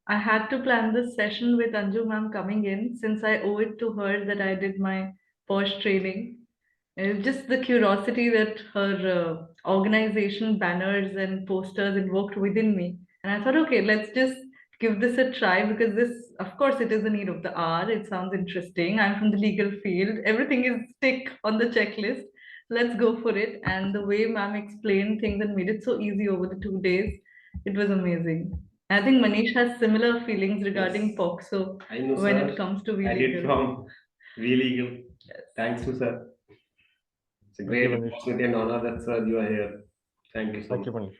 I had to plan this session with Anju ma'am coming in since I owe it to her that I did my PoSH training. Just the curiosity that her organization banners and posters invoked within me. And I thought, okay, let's just give this a try because this, of course, it is the need of the hour. It sounds interesting. I'm from the legal field. Everything is tick on the checklist. Let's go for it. And the way ma'am explained things and made it so easy over the 2 days, it was amazing. I think Manish has similar feelings regarding Yes, POXO I know, when sir. it comes to I did VLegal. from VLegal. Yes. Thanks to sir. It's a Thank you, great Manish. opportunity and honor that sir you are here. Thank you so Thank much. you, Manish.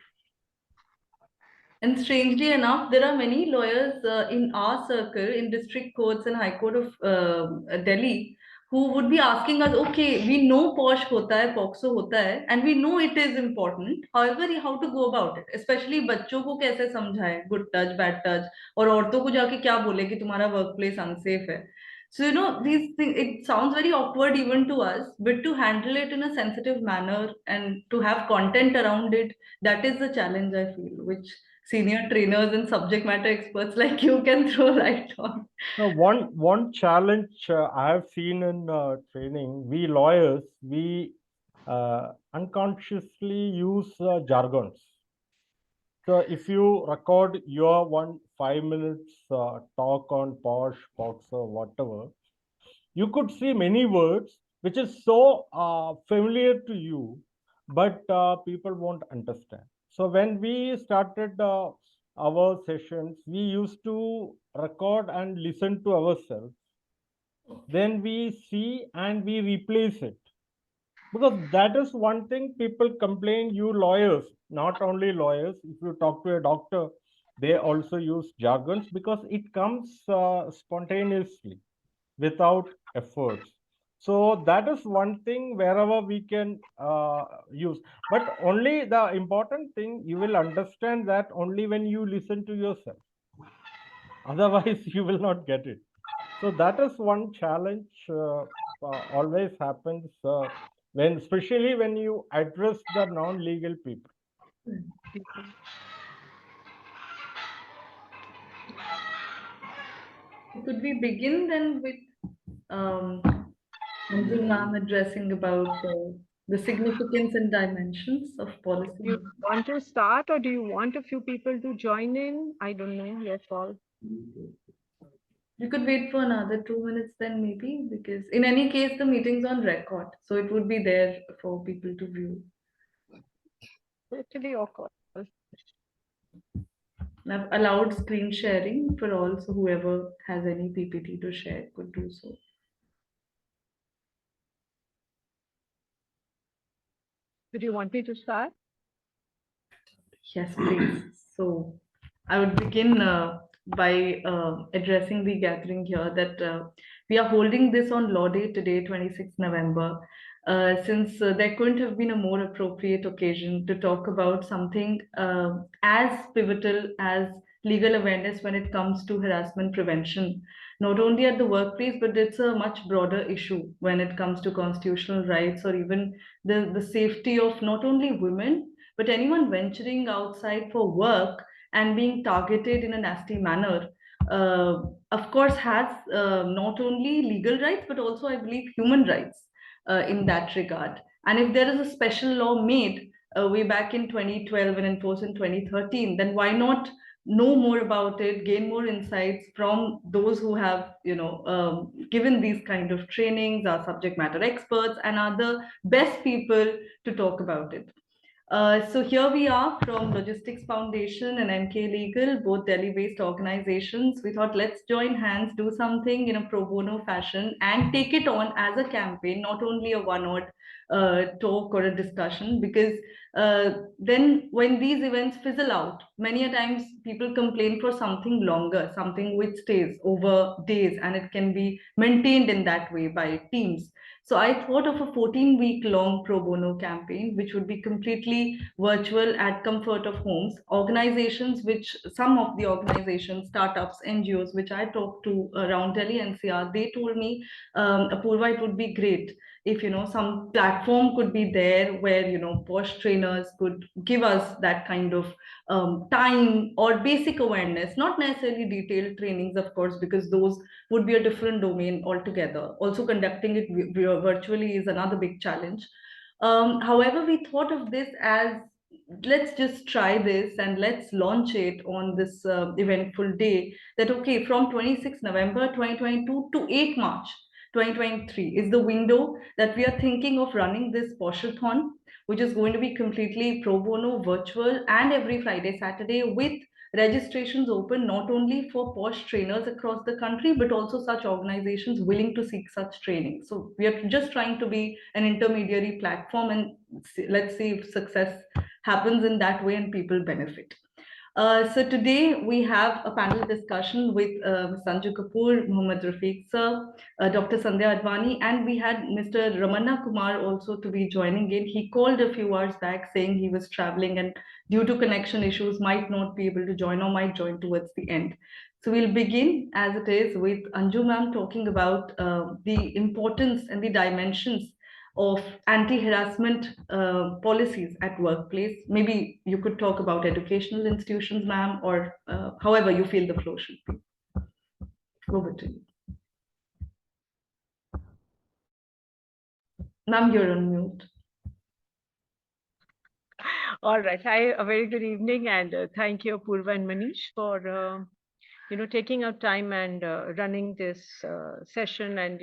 And strangely enough, there are many lawyers in our circle, in district courts and High Court of Delhi, who would be asking us, okay, we know POSH hota hai, POXO hota hai, and we know it is important. However, how to go about it? Especially बच्चों को कैसे समझाएं, good touch, bad touch, और औरतों को जाके क्या बोले कि तुम्हारा workplace unsafe है. So, these things, it sounds very awkward even to us, but to handle it in a sensitive manner and to have content around it, that is the challenge I feel, which senior trainers and subject matter experts like you can throw light on. Now, one challenge I have seen in training, we lawyers, we unconsciously use jargons. So if you record your 5 minutes talk on POSH, POX or whatever, you could see many words which is so familiar to you, but people won't understand. So when we started our sessions, we used to record and listen to ourselves. Then we see and we replace it. Because that is one thing people complain, you lawyers, not only lawyers, if you talk to a doctor, they also use jargons because it comes spontaneously without efforts. So that is one thing wherever we can use. But only the important thing, you will understand that only when you listen to yourself. Otherwise, you will not get it. So that is one challenge always happens when, especially when you address the non-legal people. Could we begin then with Anju ma'am addressing about the significance and dimensions of policy? You want to start, or do you want a few people to join in? I don't know. Your call. You could wait for another 2 minutes then maybe, because in any case, the meeting's on record. So it would be there for people to view. Totally your call. And I've allowed screen sharing for all, so whoever has any PPT to share could do so. Do you want me to start? Yes, please. So I would begin by addressing the gathering here that we are holding this on Law Day today, 26th November, since there couldn't have been a more appropriate occasion to talk about something as pivotal as legal awareness when it comes to harassment prevention, not only at the workplace, but it's a much broader issue when it comes to constitutional rights or even the safety of not only women, but anyone venturing outside for work and being targeted in a nasty manner, of course, has not only legal rights, but also, I believe, human rights in that regard. And if there is a special law made way back in 2012 and enforced in 2013, then why not know more about it, gain more insights from those who have, given these kind of trainings, are subject matter experts, and are the best people to talk about it. So here we are from LAWGYSTIX Foundation and MKA Legal, both Delhi-based organizations. We thought let's join hands, do something in a pro bono fashion, and take it on as a campaign, not only a one-odd talk or a discussion. Because then when these events fizzle out, many a times people complain for something longer, something which stays over days, and it can be maintained in that way by teams. So I thought of a 14-week long pro bono campaign, which would be completely virtual at comfort of homes. Organizations, which some of the organizations, startups, NGOs, which I talked to around Delhi NCR, they told me, Apoorva, it would be great if some platform could be there where POSH trainers trainers could give us that kind of time or basic awareness, not necessarily detailed trainings, of course, because those would be a different domain altogether. Also, conducting it virtually is another big challenge. However, we thought of this as, let's just try this and let's launch it on this eventful day, that okay, from 26 November 2022 to 8 March 2023 is the window that we are thinking of running this PoSH-athon, which is going to be completely pro bono, virtual, and every Friday, Saturday, with registrations open not only for PoSH trainers across the country, but also such organizations willing to seek such training. So we are just trying to be an intermediary platform, and let's see if success happens in that way and people benefit. So today we have a panel discussion with Anju Kapur, Muhammad Rafeeque sir, Dr. Sandhya Advani, and we had Mr. Raman Kumar also to be joining in. He called a few hours back saying he was traveling and due to connection issues might not be able to join or might join towards the end. So we'll begin as it is with Anju ma'am talking about the importance and the dimensions of anti-harassment policies at workplace. Maybe you could talk about educational institutions, ma'am, or however you feel the flow should be. Over to you. Ma'am, you're on mute. All right. Hi, a very good evening, and thank you, Apoorva and Manish, for taking out time and running this session. And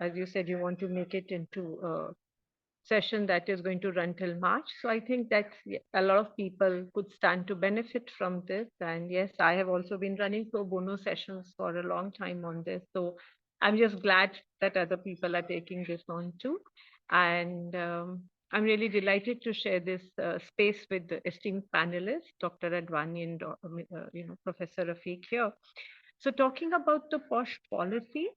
as you said, you want to make it into a session that is going to run till March. So I think that a lot of people could stand to benefit from this. And yes, I have also been running pro bono sessions for a long time on this. So I'm just glad that other people are taking this on too. And I'm really delighted to share this space with the esteemed panelists, Dr. Advani and Professor Rafeeque here. So talking about the PoSH policy,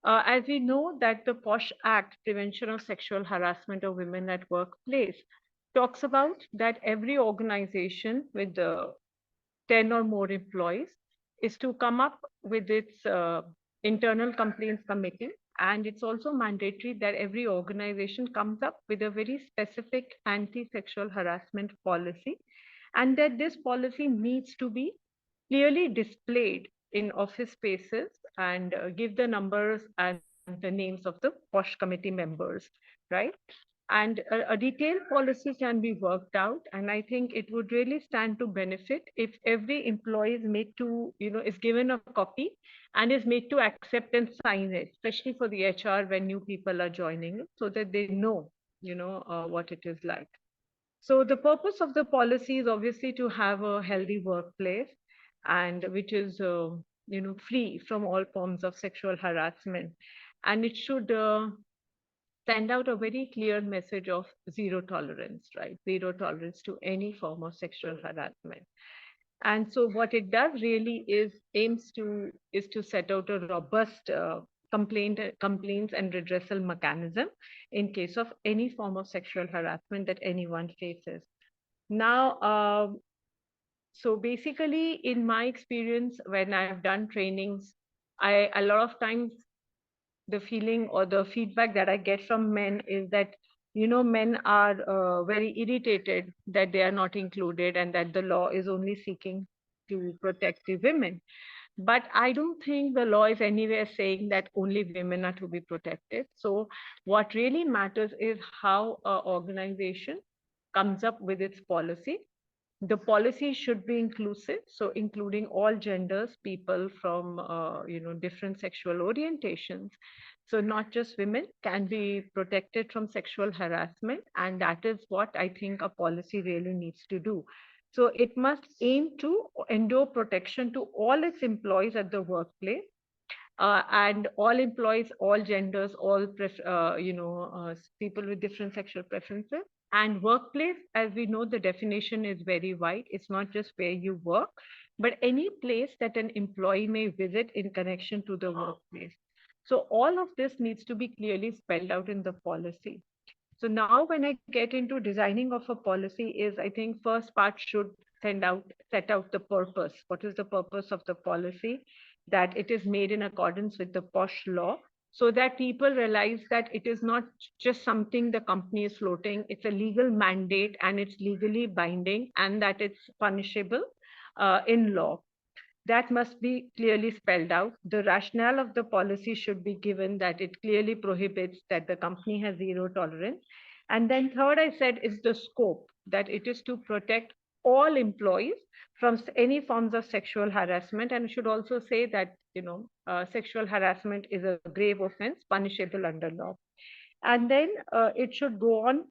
as we know that the PoSH Act, Prevention of Sexual Harassment of Women at Workplace, talks about that every organization with 10 or more employees is to come up with its internal complaints committee. And it's also mandatory that every organization comes up with a very specific anti-sexual harassment policy, and that this policy needs to be clearly displayed in office spaces and give the numbers and the names of the PoSH committee members, right? And a detailed policy can be worked out. And I think it would really stand to benefit if every employee is made to, is given a copy and is made to accept and sign it, especially for the HR when new people are joining it, so that they know, what it is like. So the purpose of the policy is obviously to have a healthy workplace, and which is free from all forms of sexual harassment, and it should send out a very clear message of zero tolerance, right? Zero tolerance to any form of sexual harassment. And so what it does really is to set out a robust complaints and redressal mechanism in case of any form of sexual harassment that anyone faces. Now, so basically, in my experience, when I've done trainings, a lot of times the feeling or the feedback that I get from men is that, men are very irritated that they are not included and that the law is only seeking to protect the women. But I don't think the law is anywhere saying that only women are to be protected. So what really matters is how an organization comes up with its policy. The policy should be inclusive, so including all genders, people from different sexual orientations. So not just women can be protected from sexual harassment, and that is what I think a policy really needs to do. So it must aim to endure protection to all its employees at the workplace, and all employees, all genders, all people with different sexual preferences. And workplace, as we know, the definition is very wide. It's not just where you work, but any place that an employee may visit in connection to the workplace. So all of this needs to be clearly spelled out in the policy. So now when I get into designing of a policy is, I think first part should set out the purpose. What is the purpose of the policy? That it is made in accordance with the PoSH law, so that people realize that it is not just something the company is floating, it's a legal mandate and it's legally binding, and that it's punishable in law. That must be clearly spelled out. The rationale of the policy should be given, that it clearly prohibits, that the company has zero tolerance. And then third, I said, is the scope, that it is to protect all employees from any forms of sexual harassment. And I should also say that, sexual harassment is a grave offense punishable under law. And then it should go on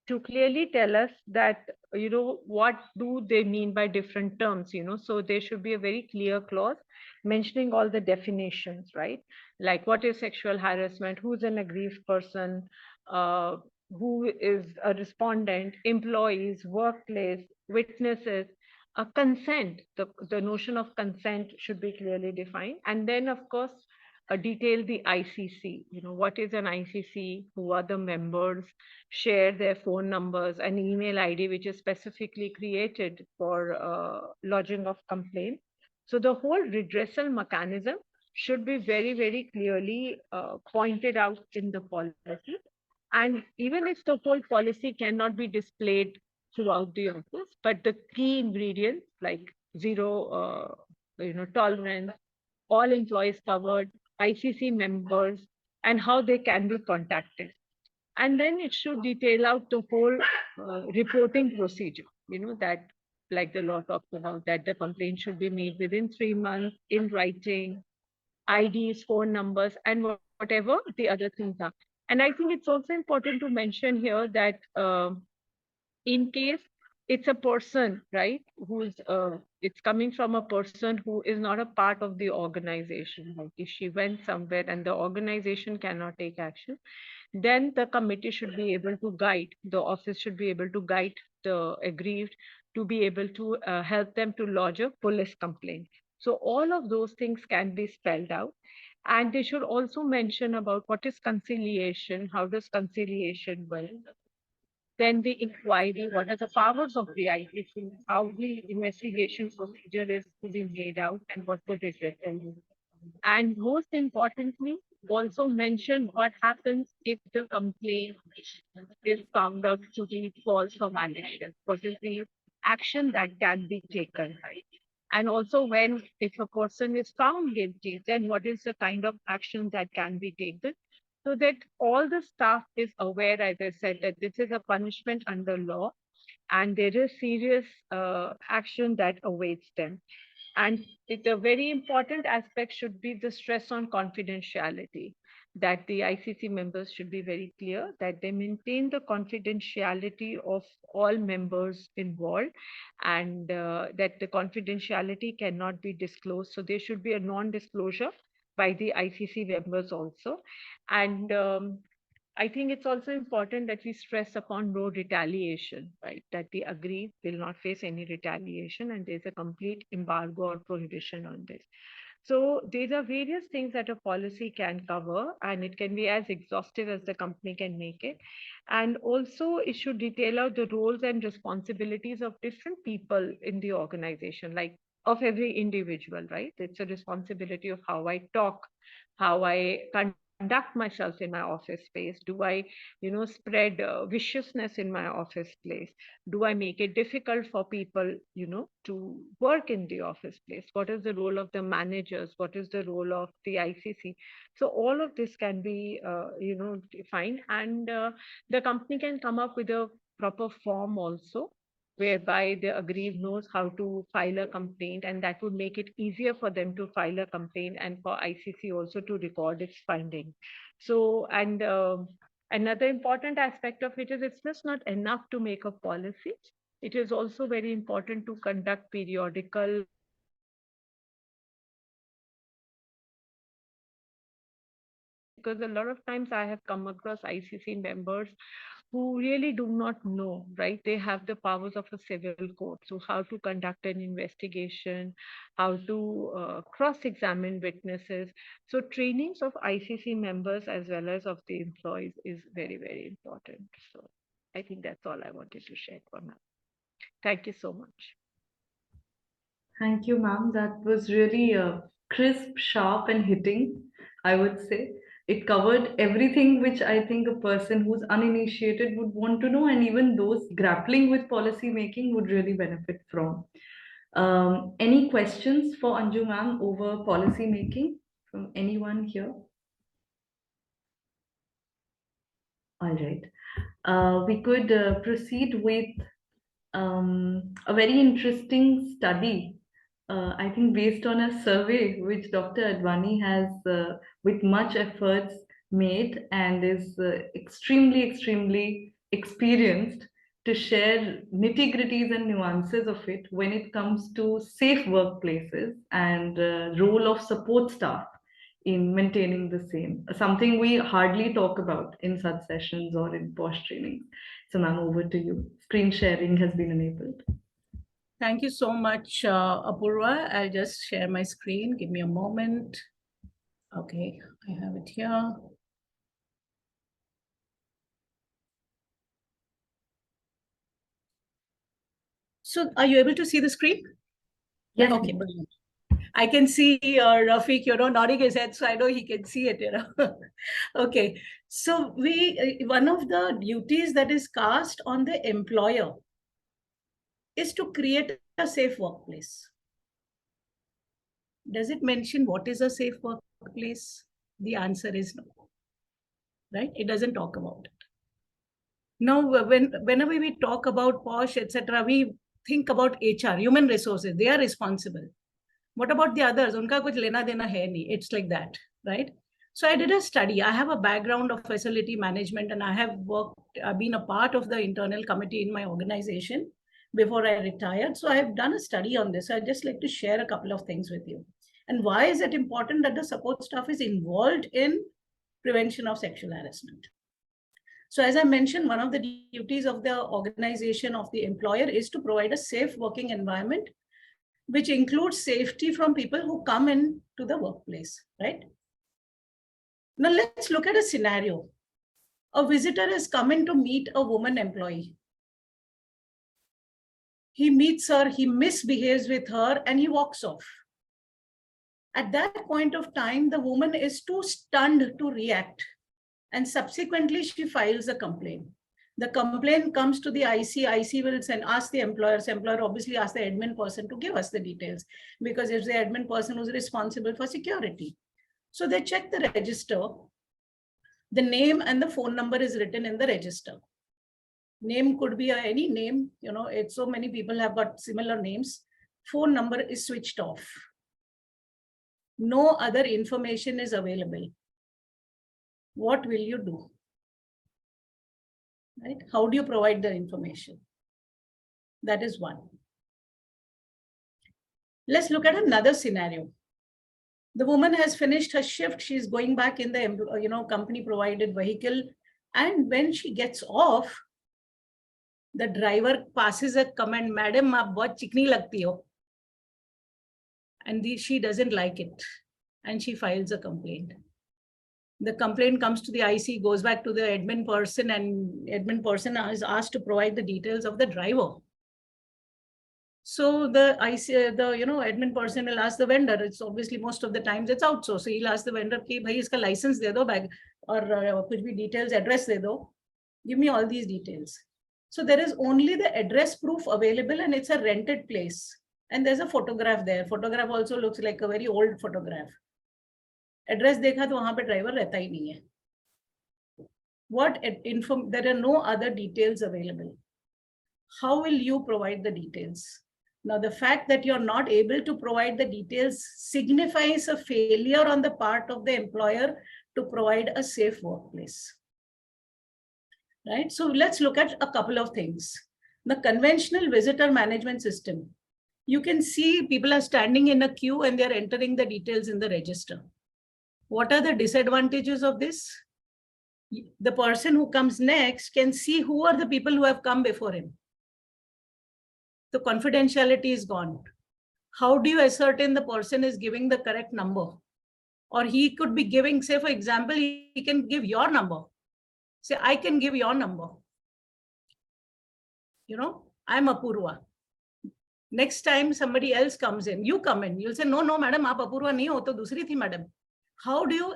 to clearly tell us that, what do they mean by different terms, so there should be a very clear clause mentioning all the definitions, right? Like what is sexual harassment, who's an aggrieved person, uh, who is a respondent, employees, workplace, witnesses, consent. The notion of consent should be clearly defined. And then, of course, detail the ICC, what is an ICC, who are the members, share their phone numbers, an email ID, which is specifically created for lodging of complaint. So the whole redressal mechanism should be very, very clearly pointed out in the policy. And even if the whole policy cannot be displayed throughout the office, but the key ingredients like zero, tolerance, all employees covered, ICC members, and how they can be contacted. And then it should detail out the whole reporting procedure, that like the law talks about, that the complaint should be made within 3 months in writing, IDs, phone numbers, and whatever the other things are. And I think it's also important to mention here that in case it's a person, right, who's it's coming from a person who is not a part of the organization, like if she went somewhere and the organization cannot take action, then the committee should be able to guide, the office should be able to guide the aggrieved to be able to help them to lodge a police complaint. So all of those things can be spelled out. And they should also mention about what is conciliation, how does conciliation work, then the inquiry, what are the powers of the ICC, how the investigation procedure is to be made out, and what would it return. And most importantly, also mention what happens if the complaint is found out to be false or malicious. What is the action that can be taken, right? And also when, if a person is found guilty, then what is the kind of action that can be taken, so that all the staff is aware, as I said, that this is a punishment under law and there is serious action that awaits them. And the very important aspect should be the stress on confidentiality, that the ICC members should be very clear that they maintain the confidentiality of all members involved, and that the confidentiality cannot be disclosed. So there should be a non-disclosure by the ICC members also. And I think it's also important that we stress upon no retaliation, right? That the aggrieved will not face any retaliation, and there's a complete embargo or prohibition on this. So these are various things that a policy can cover, and it can be as exhaustive as the company can make it. And also it should detail out the roles and responsibilities of different people in the organization, like of every individual, right? It's a responsibility of how I talk, how I conduct myself in my office space. Do I, spread viciousness in my office place? Do I make it difficult for people, to work in the office place? What is the role of the managers? What is the role of the ICC? So all of this can be, defined, and the company can come up with a proper form also, whereby the aggrieved knows how to file a complaint, and that would make it easier for them to file a complaint and for ICC also to record its finding. So, and another important aspect of it is it's just not enough to make a policy. It is also very important to conduct periodical because a lot of times I have come across ICC members who really do not know, right? They have the powers of a civil court. So how to conduct an investigation, how to cross-examine witnesses. So trainings of ICC members as well as of the employees is very, very important. So I think that's all I wanted to share for now. Thank you so much. Thank you, ma'am. That was really crisp, sharp, and hitting. I would say. It covered everything which I think a person who's uninitiated would want to know, and even those grappling with policy making would really benefit from. Any questions for Anju ma'am over policy making from anyone here? All right. We could proceed with a very interesting study, I think based on a survey which Dr. Advani has, with much efforts, made and is extremely experienced to share nitty-gritties and nuances of it when it comes to safe workplaces and role of support staff in maintaining the same. Something we hardly talk about in such sessions or in PoSH trainings. So ma'am, over to you. Screen sharing has been enabled. Thank you so much, Apoorva. I'll just share my screen. Give me a moment. Okay, I have it here. So are you able to see the screen? Yes. Okay, brilliant. I can see Rafeeque, nodding his head, so I know he can see it, Okay, so one of the duties that is cast on the employer is to create a safe workplace. Does it mention what is a safe workplace? The answer is no, right? It doesn't talk about it. Now, whenever we talk about PoSH, etc., we think about HR, human resources. They are responsible. What about the others? Unka kuch lena dena hai nahi. It's like that, right? So I did a study. I have a background of facility management, and I've been a part of the internal committee in my organization before I retired. So I have done a study on this. I'd just like to share a couple of things with you. And why is it important that the support staff is involved in prevention of sexual harassment? So as I mentioned, one of the duties of the organization of the employer is to provide a safe working environment, which includes safety from people who come into the workplace, right? Now let's look at a scenario. A visitor is coming to meet a woman employee. He meets her, he misbehaves with her, and he walks off. At that point of time, the woman is too stunned to react. And subsequently, she files a complaint. The complaint comes to the IC. IC will ask the employer. Employer obviously asks the admin person to give us the details, because it's the admin person who's responsible for security. So they check the register. The name and the phone number is written in the register. Name could be any name. It's so many people have got similar names. Phone number is switched off. No other information is available. What will you do? Right? How do you provide the information? That is one. Let's look at another scenario. The woman has finished her shift. She's going back in the company provided vehicle. And when she gets off, the driver passes a comment, "Madam, aap bahut chikni lagti ho." And she doesn't like it. And she files a complaint. The complaint comes to the IC, goes back to the admin person, and admin person is asked to provide the details of the driver. So the IC, admin person will ask the vendor. It's obviously most of the times it's outsourced. So he'll ask the vendor, "Ki bhai iska license de do bag, or kuch bhi details, address de do. Give me all these details." So there is only the address proof available, and it's a rented place. And there's a photograph there. Photograph also looks like a very old photograph. Address देखा तो वहां पे driver रहता ही नहीं है. There are no other details available. How will you provide the details? Now, the fact that you're not able to provide the details signifies a failure on the part of the employer to provide a safe workplace. Right? So let's look at a couple of things. The conventional visitor management system. You can see people are standing in a queue and they're entering the details in the register. What are the disadvantages of this? The person who comes next can see who are the people who have come before him. The confidentiality is gone. How do you ascertain the person is giving the correct number? Or he could be giving, say, for example, he can give your number. Say, I can give your number. I'm Apoorva. Next time somebody else comes in, you come in, you'll say, no, madam, aap Apoorva nahi ho, to dusri thi, madam. How do you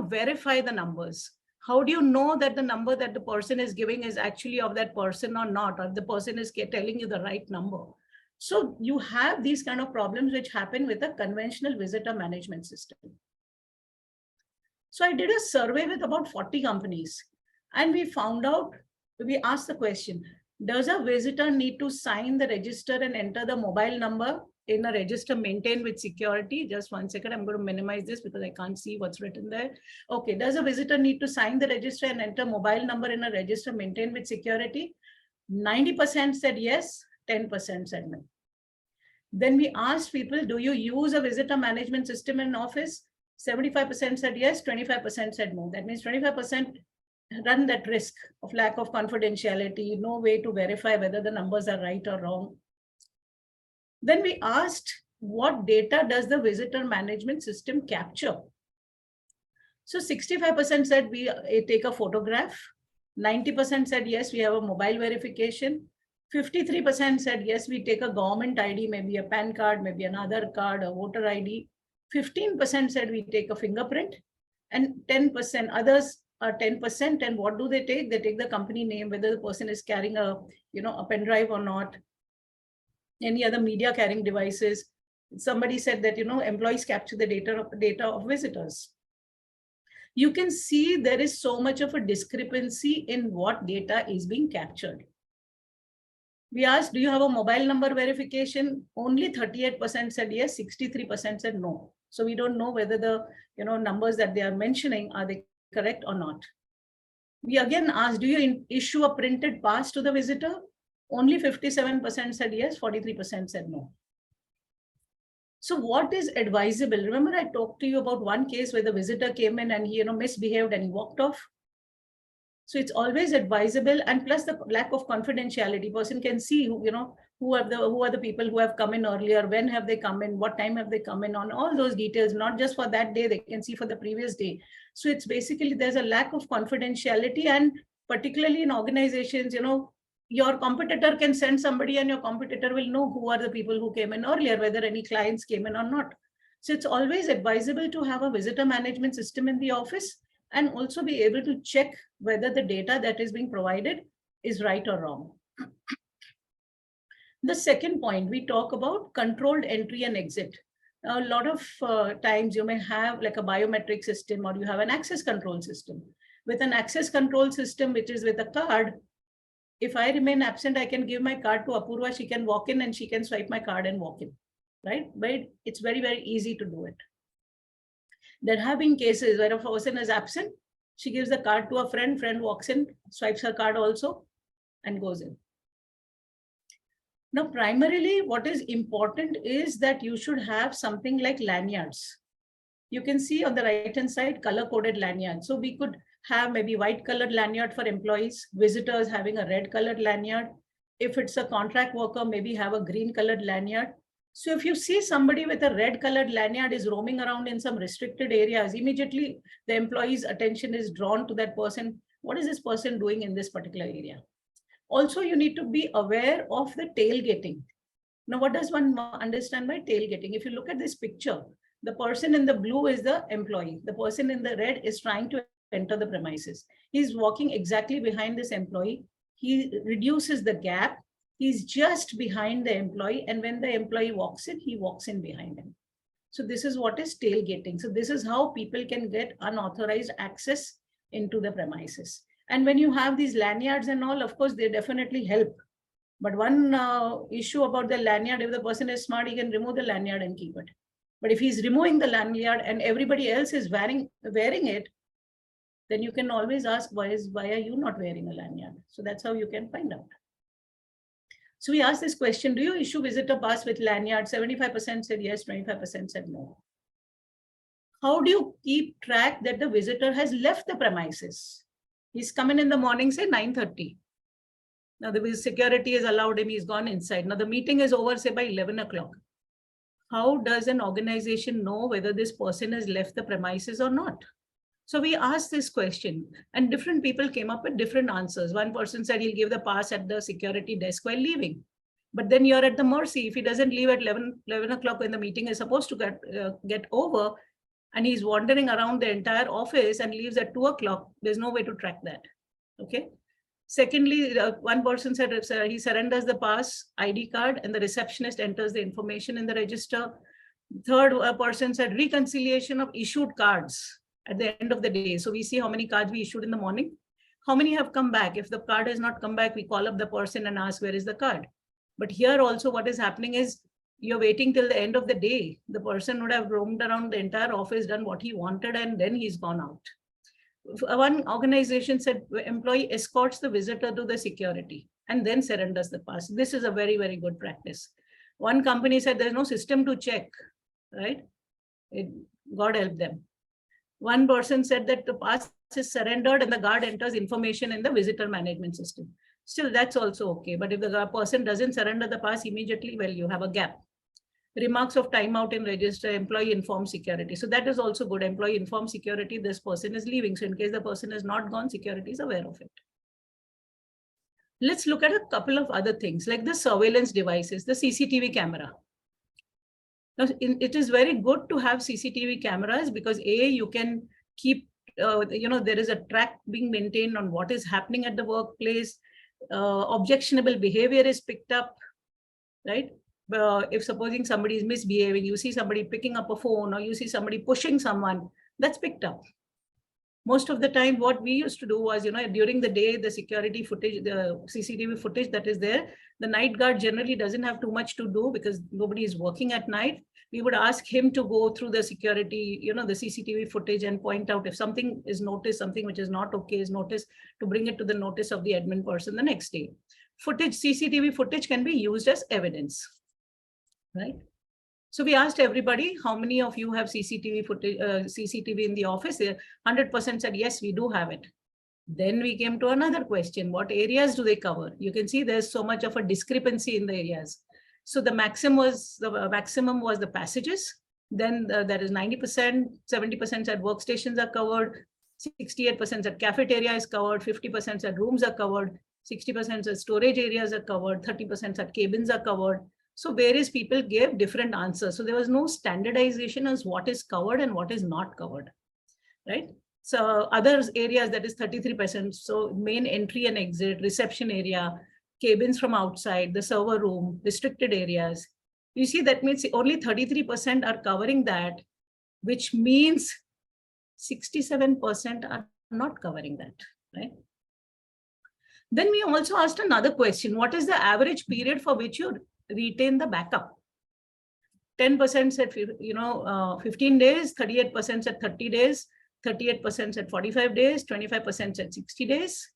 verify the numbers? How do you know that the number that the person is giving is actually of that person or not, or the person is telling you the right number? So you have these kind of problems which happen with a conventional visitor management system. So I did a survey with about 40 companies, and we found out, we asked the question, does a visitor need to sign the register and enter the mobile number in a register maintained with security? Just 1 second, I'm going to minimize this because I can't see what's written there. Okay, does a visitor need to sign the register and enter mobile number in a register maintained with security? 90% said yes, 10% said no. Then we asked people, do you use a visitor management system in office? 75% said yes, 25% said no. That means 25% run that risk of lack of confidentiality, no way to verify whether the numbers are right or wrong. Then we asked, what data does the visitor management system capture? So 65% said we take a photograph. 90% said yes, we have a mobile verification. 53% said yes, we take a government ID, maybe a PAN card, maybe an Aadhaar card, a voter ID. 15% said we take a fingerprint, and 10% others are 10%. And what do they take? They take the company name, whether the person is carrying a pen drive or not, any other media carrying devices. Somebody said that employees capture the data of visitors. You can see there is so much of a discrepancy in what data is being captured. We asked, do you have a mobile number verification? Only 38% said yes, 63% said no. So we don't know whether the numbers that they are mentioning, are they correct or not. We again asked, do you issue a printed pass to the visitor? Only 57% said yes, 43% said no. So what is advisable? Remember I talked to you about one case where the visitor came in and he misbehaved and he walked off. So it's always advisable, and plus the lack of confidentiality. Person can see who are the people who have come in earlier, when have they come in, what time have they come in, on all those details, not just for that day, they can see for the previous day. So it's basically there's a lack of confidentiality, and particularly in organizations, your competitor can send somebody and your competitor will know who are the people who came in earlier, whether any clients came in or not. So it's always advisable to have a visitor management system in the office, and also be able to check whether the data that is being provided is right or wrong. The second point, we talk about controlled entry and exit. Now, a lot of times you may have like a biometric system, or you have an access control system. With an access control system, which is with a card, if I remain absent, I can give my card to Apoorva, she can walk in and she can swipe my card and walk in, right? But it's very, very easy to do it. There have been cases where a person is absent, she gives the card to a friend, friend walks in, swipes her card also, and goes in. Now, primarily, what is important is that you should have something like lanyards. You can see on the right-hand side, color-coded lanyards. So we could have maybe white-colored lanyard for employees, visitors having a red-colored lanyard. If it's a contract worker, maybe have a green-colored lanyard. So if you see somebody with a red colored lanyard is roaming around in some restricted areas, immediately the employee's attention is drawn to that person. What is this person doing in this particular area? Also, you need to be aware of the tailgating. Now, what does one understand by tailgating? If you look at this picture, the person in the blue is the employee. The person in the red is trying to enter the premises. He's walking exactly behind this employee. He reduces the gap. He's just behind the employee, and when the employee walks in, he walks in behind him. So this is what is tailgating. So this is how people can get unauthorized access into the premises. And when you have these lanyards and all, of course, they definitely help. But one issue about the lanyard, if the person is smart, he can remove the lanyard and keep it. But if he's removing the lanyard and everybody else is wearing it, then you can always ask, why are you not wearing a lanyard? So that's how you can find out. So we asked this question, do you issue visitor pass with lanyard? 75% said yes, 25% said no. How do you keep track that the visitor has left the premises? He's come in the morning, say 9:30. Now the security has allowed him, he's gone inside. Now the meeting is over, say by 11 o'clock. How does an organization know whether this person has left the premises or not? So we asked this question, and different people came up with different answers. One person said he'll give the pass at the security desk while leaving. But then you're at the mercy. If he doesn't leave at 11 o'clock when the meeting is supposed to get over, and he's wandering around the entire office and leaves at 2 o'clock, there's no way to track that. Okay. Secondly, one person said he surrenders the pass ID card and the receptionist enters the information in the register. Third person said reconciliation of issued cards at the end of the day. So we see how many cards we issued in the morning, how many have come back. If the card has not come back, we call up the person and ask, where is the card? But here also what is happening is you're waiting till the end of the day. The person would have roamed around the entire office, done what he wanted, and then he's gone out. One organization said employee escorts the visitor to the security and then surrenders the pass. This is a very, very good practice. One company said there's no system to check, right? God help them. One person said that the pass is surrendered and the guard enters information in the visitor management system. Still, that's also okay. But if the person doesn't surrender the pass immediately, well, you have a gap. Remarks of timeout in register, employee informed security. So that is also good. Employee informed security, this person is leaving. So in case the person is not gone, security is aware of it. Let's look at a couple of other things like the surveillance devices, the CCTV camera. Now, it is very good to have CCTV cameras because you can keep, there is a track being maintained on what is happening at the workplace. Objectionable behavior is picked up, right? If supposing somebody is misbehaving, you see somebody picking up a phone or you see somebody pushing someone, that's picked up. Most of the time, what we used to do was, during the day, the security footage, the CCTV footage that is there, the night guard generally doesn't have too much to do because nobody is working at night. We would ask him to go through the security, the CCTV footage and point out if something is noticed, something which is not okay is noticed, to bring it to the notice of the admin person the next day. CCTV footage can be used as evidence, right? So we asked everybody, how many of you have CCTV footage, CCTV in the office? 100% said, yes, we do have it. Then we came to another question. What areas do they cover? You can see there's so much of a discrepancy in the areas. So the maximum was the passages. Then there is 90%, 70% said workstations are covered. 68% said cafeteria is covered. 50% said rooms are covered. 60% said storage areas are covered. 30% said cabins are covered. So various people gave different answers. So there was no standardization as what is covered and what is not covered, right? So other areas, that is 33%. So main entry and exit, reception area, cabins from outside, the server room, restricted areas. You see, that means only 33% are covering that, which means 67% are not covering that, right? Then we also asked another question. What is the average period for which you retain the backup? 10% said 15 days, 38% said 30 days, 38% said 45 days, 25% said 60 days.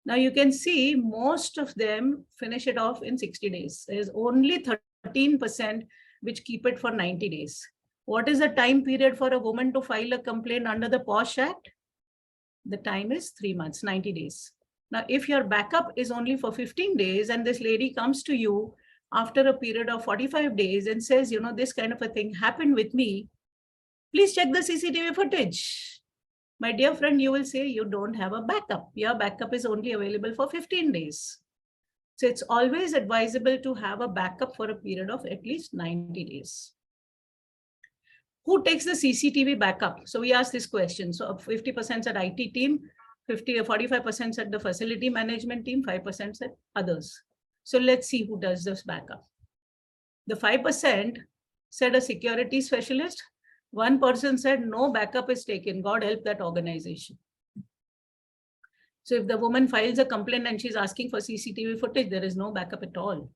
Now you can see most of them finish it off in 60 days. There's only 13% which keep it for 90 days. What is the time period for a woman to file a complaint under the PoSH Act? The time is 3 months, 90 days. Now, if your backup is only for 15 days and this lady comes to you after a period of 45 days and says, this kind of a thing happened with me, please check the CCTV footage. My dear friend, you will say you don't have a backup. Your backup is only available for 15 days. So it's always advisable to have a backup for a period of at least 90 days. Who takes the CCTV backup? So we asked this question. So 50% said IT team, 45% said the facility management team, 5% said others. So let's see who does this backup. The 5% said a security specialist. One person said no backup is taken. God help that organization. So if the woman files a complaint and she's asking for CCTV footage, there is no backup at all.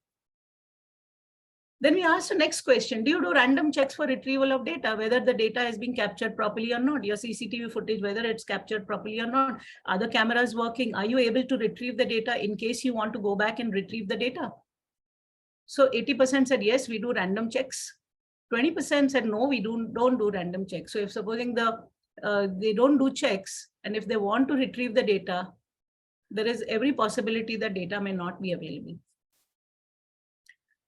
Then we asked the next question. Do you do random checks for retrieval of data, whether the data is being captured properly or not? Your CCTV footage, whether it's captured properly or not? Are the cameras working? Are you able to retrieve the data in case you want to go back and retrieve the data? So 80% said, yes, we do random checks. 20% said, no, we don't do random checks. So if supposing they don't do checks, and if they want to retrieve the data, there is every possibility that data may not be available.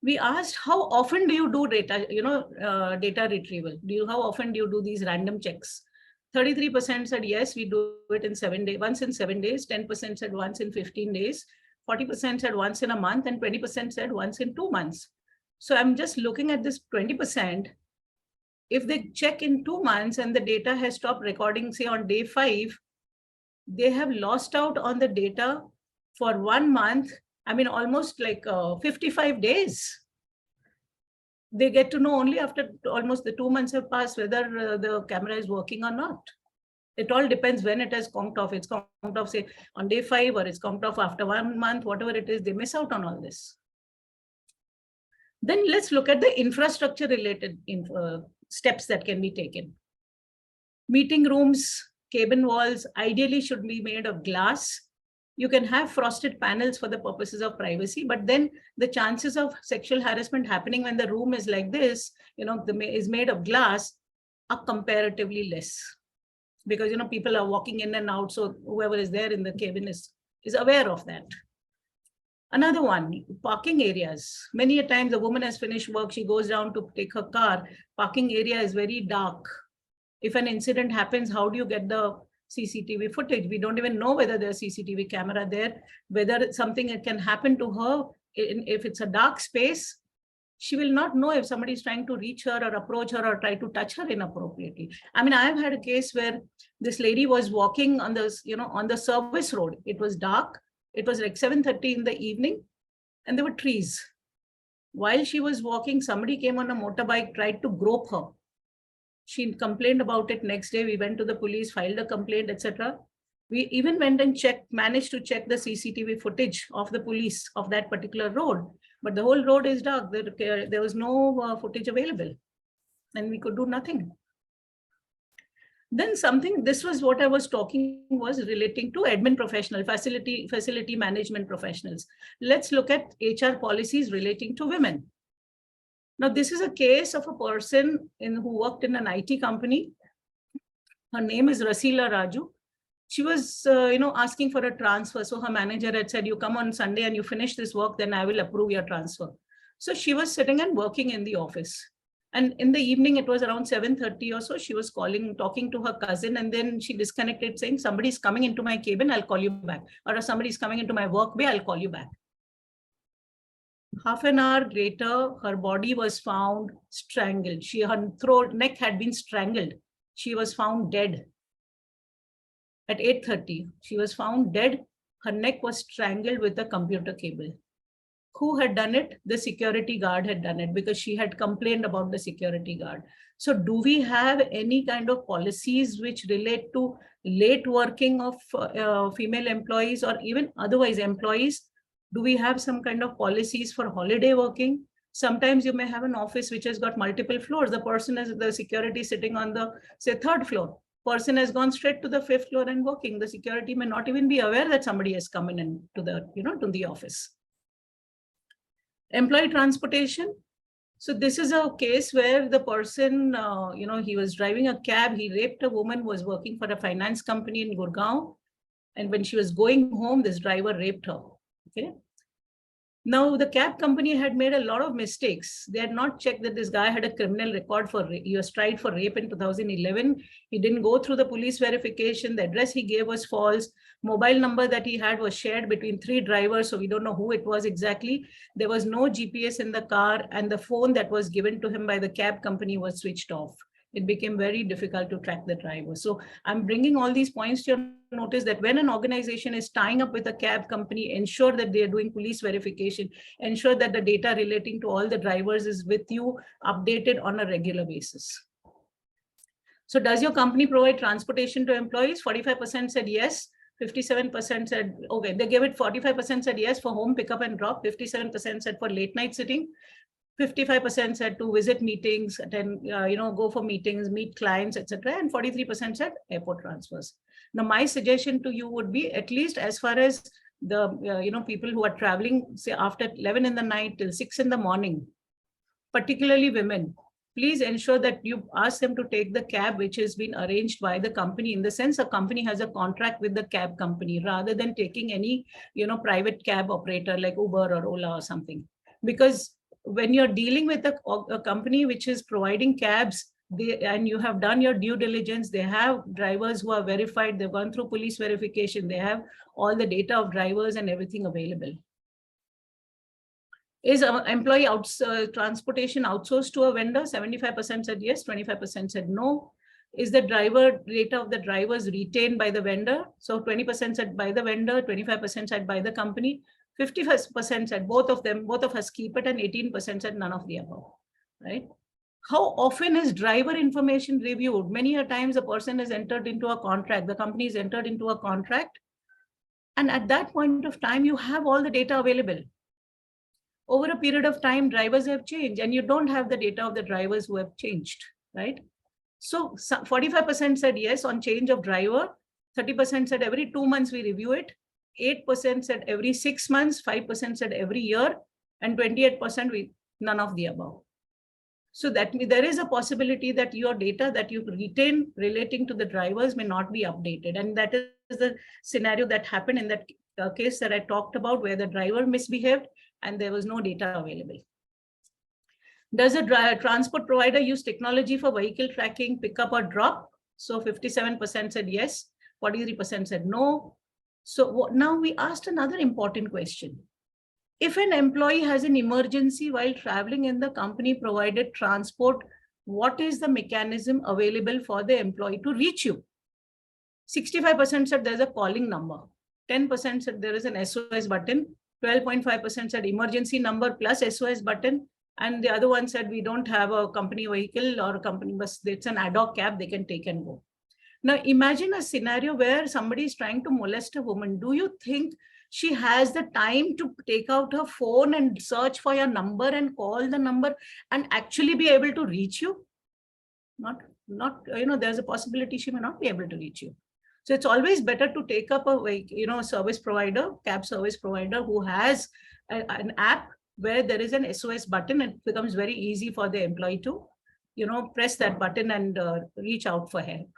We asked, how often do you do data, data retrieval? How often do you do these random checks? 33% said, yes, we do it in 7 days, once in 7 days. 10% said once in 15 days. 40% said once in a month, and 20% said once in 2 months. So I'm just looking at this 20%. if they check in 2 months and the data has stopped recording, say on day 5, they have lost out on the data for 1 month. I mean, almost like 55 days. They get to know only after almost the 2 months have passed whether the camera is working or not. It all depends when it has conked off. It's conked off, say, on day 5, or it's conked off after 1 month, whatever it is, they miss out on all this. Then let's look at the infrastructure related steps that can be taken. Meeting rooms, cabin walls, ideally should be made of glass. You can have frosted panels for the purposes of privacy, but then the chances of sexual harassment happening when the room is like this, is made of glass, are comparatively less. Because, people are walking in and out, so whoever is there in the cabin is aware of that. Another one, parking areas. Many a times a woman has finished work, she goes down to take her car. Parking area is very dark. If an incident happens, how do you get the CCTV footage? We don't even know whether there's CCTV camera there, whether something can happen to her. If it's a dark space, she will not know if somebody is trying to reach her or approach her or try to touch her inappropriately. I mean, I've had a case where this lady was walking on the, on the service road. It was dark. It was like 7:30 in the evening, and there were trees. While she was walking, somebody came on a motorbike, tried to grope her. She complained about it. Next day, we went to the police, filed a complaint, etc. We even went and managed to check the CCTV footage of the police of that particular road. But the whole road is dark. There was no footage available, and we could do nothing. Then this was what I was talking, was relating to admin professional, facility management professionals. Let's look at HR policies relating to women. Now, this is a case of a person who worked in an IT company. Her name is Rasila Raju. She was, asking for a transfer. So her manager had said, you come on Sunday and you finish this work, then I will approve your transfer. So she was sitting and working in the office. And in the evening, it was around 7:30 or so, she was talking to her cousin, and then she disconnected saying, somebody's coming into my cabin, I'll call you back. Or if somebody's coming into my work bay, I'll call you back. Half an hour later, her body was found strangled. Her neck had been strangled. She was found dead. At 8:30, she was found dead. Her neck was strangled with a computer cable. Who had done it? The security guard had done it, because she had complained about the security guard. So do we have any kind of policies which relate to late working of female employees, or even otherwise employees? Do we have some kind of policies for holiday working? Sometimes you may have an office which has got multiple floors. The person is the security sitting on the, say, 3rd floor. Person has gone straight to the 5th floor and working. The security may not even be aware that somebody has come in to the office. Employee transportation. So this is a case where the person, he was driving a cab. He raped a woman who was working for a finance company in Gurgaon. And when she was going home, this driver raped her. Okay. Now, the cab company had made a lot of mistakes. They had not checked that this guy had a criminal record he was tried for rape in 2011. He didn't go through the police verification. The address he gave was false. Mobile number that he had was shared between 3 drivers, so we don't know who it was exactly. There was no GPS in the car, and the phone that was given to him by the cab company was switched off. It became very difficult to track the driver. So I'm bringing all these points to your notice that when an organization is tying up with a cab company, ensure that they are doing police verification, ensure that the data relating to all the drivers is with you, updated on a regular basis. So does your company provide transportation to employees? 45% said yes. 57% said, okay, they gave it 45% said yes for home pickup and drop. 57% said for late night sitting. 55% said to visit meetings, attend, go for meetings, meet clients, etc. And 43% said airport transfers. Now, my suggestion to you would be, at least as far as the people who are traveling, say after 11 in the night till 6 in the morning, particularly women, please ensure that you ask them to take the cab which has been arranged by the company, in the sense a company has a contract with the cab company, rather than taking any private cab operator like Uber or Ola or something. Because when you're dealing with a company which is providing cabs, and you have done your due diligence, they have drivers who are verified, they've gone through police verification, they have all the data of drivers and everything available. Is employee transportation outsourced to a vendor? 75% said yes, 25% said no. Is the data of the drivers retained by the vendor? So 20% said by the vendor, 25% said by the company, 50% said both of us keep it, and 18% said none of the above, right? How often is driver information reviewed? Many a times a person is entered into a contract, the company is entered into a contract, and at that point of time, you have all the data available. Over a period of time, drivers have changed, and you don't have the data of the drivers who have changed, right? So 45% said yes on change of driver, 30% said every 2 months we review it, 8% said every 6 months, 5% said every year, and 28% none of the above. So that means there is a possibility that your data that you retain relating to the drivers may not be updated. And that is the scenario that happened in that case that I talked about, where the driver misbehaved and there was no data available. Does a transport provider use technology for vehicle tracking, pickup or drop? So 57% said yes, 43% said no. So now we asked another important question. If an employee has an emergency while traveling in the company provided transport, what is the mechanism available for the employee to reach you? 65% said there's a calling number. 10% said there is an SOS button. 12.5% said emergency number plus SOS button. And the other one said we don't have a company vehicle or a company bus. It's an ad hoc cab they can take and go. Now imagine a scenario where somebody is trying to molest a woman. Do you think she has the time to take out her phone and search for your number and call the number and actually be able to reach you? Not, there's a possibility she may not be able to reach you. So it's always better to take up a service provider, cab service provider who has an app where there is an SOS button. It becomes very easy for the employee to, press that button and reach out for help.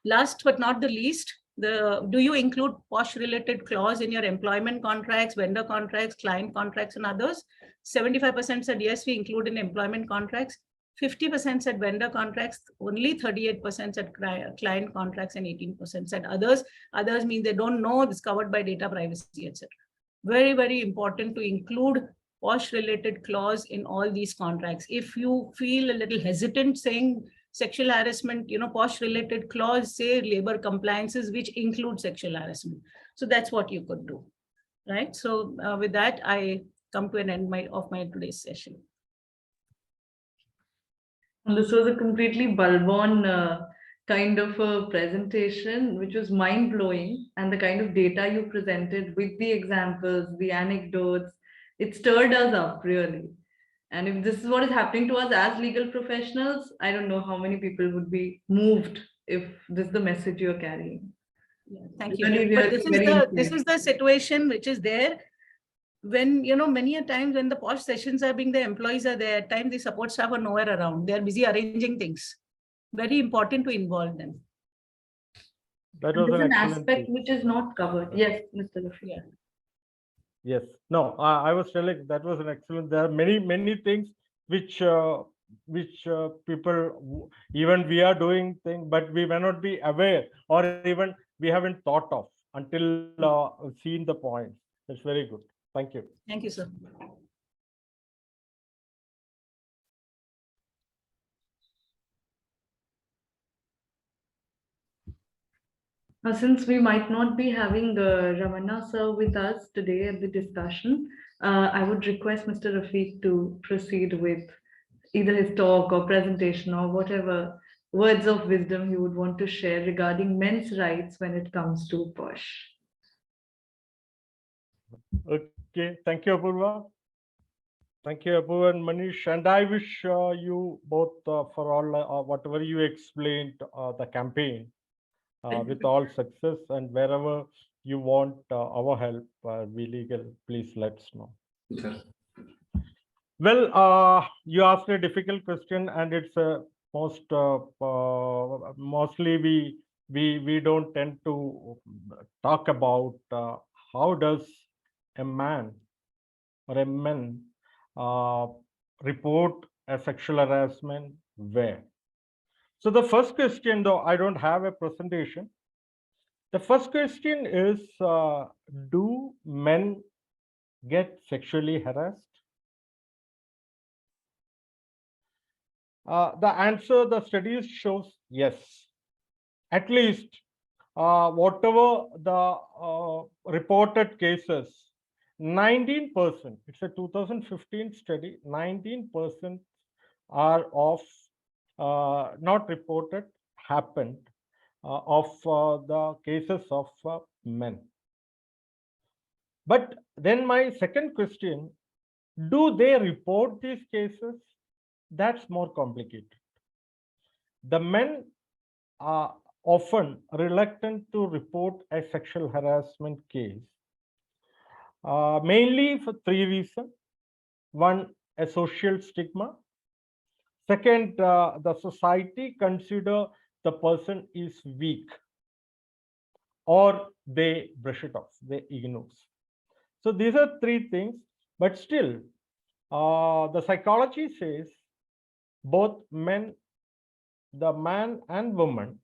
Last but not the least, do you include PoSH-related clause in your employment contracts, vendor contracts, client contracts, and others? 75% said yes, we include in employment contracts. 50% said vendor contracts, only 38% said client contracts, and 18% said others. Others mean they don't know, it's covered by data privacy, etc. Very, very important to include PoSH-related clause in all these contracts. If you feel a little hesitant saying sexual harassment, PoSH-related clause, say labor compliances, which include sexual harassment. So that's what you could do, right? So with that, I come to an end of my today's session. And this was a completely Balbon kind of a presentation, which was mind-blowing, and the kind of data you presented with the examples, the anecdotes, it stirred us up really. And if this is what is happening to us as legal professionals, I don't know how many people would be moved if this is the message you're carrying. Yeah, thank you. But this is the situation which is there when, many a times when the PoSH sessions are being, the employees are there, at times the support staff are nowhere around. They are busy arranging things. Very important to involve them. That was an aspect which is not covered. Yes, Mr. Rafeeque. Yeah. Yes. No, I was telling that was an excellent. There are many things which people, even we are doing things, but we may not be aware, or even we haven't thought of until seen the points. That's very good. Thank you. Thank you, sir. Since we might not be having Ramana sir with us today at the discussion, I would request Mr. Rafeeque to proceed with either his talk or presentation or whatever words of wisdom he would want to share regarding men's rights when it comes to PoSH. Okay, thank you, Apoorva. Thank you, Kapur and Manish. And I wish you both for all whatever you explained the campaign with all success, and wherever you want our help, VLegal, please let us know. Sure. Well, you asked a difficult question, and it's mostly we don't tend to talk about how does a man or a man report a sexual harassment where. So the first question, though I don't have a presentation, the first question is, do men get sexually harassed? The answer, the studies shows yes. At least whatever the reported cases, 19%, it's a 2015 study, 19% are of not reported, happened of the cases of men. But then my second question, do they report these cases? That's more complicated. The men are often reluctant to report a sexual harassment case, mainly for three reasons. One, a social stigma. Second, the society consider the person is weak, or they brush it off, they ignore. So these are three things, but still, the psychology says both men, the man and woman,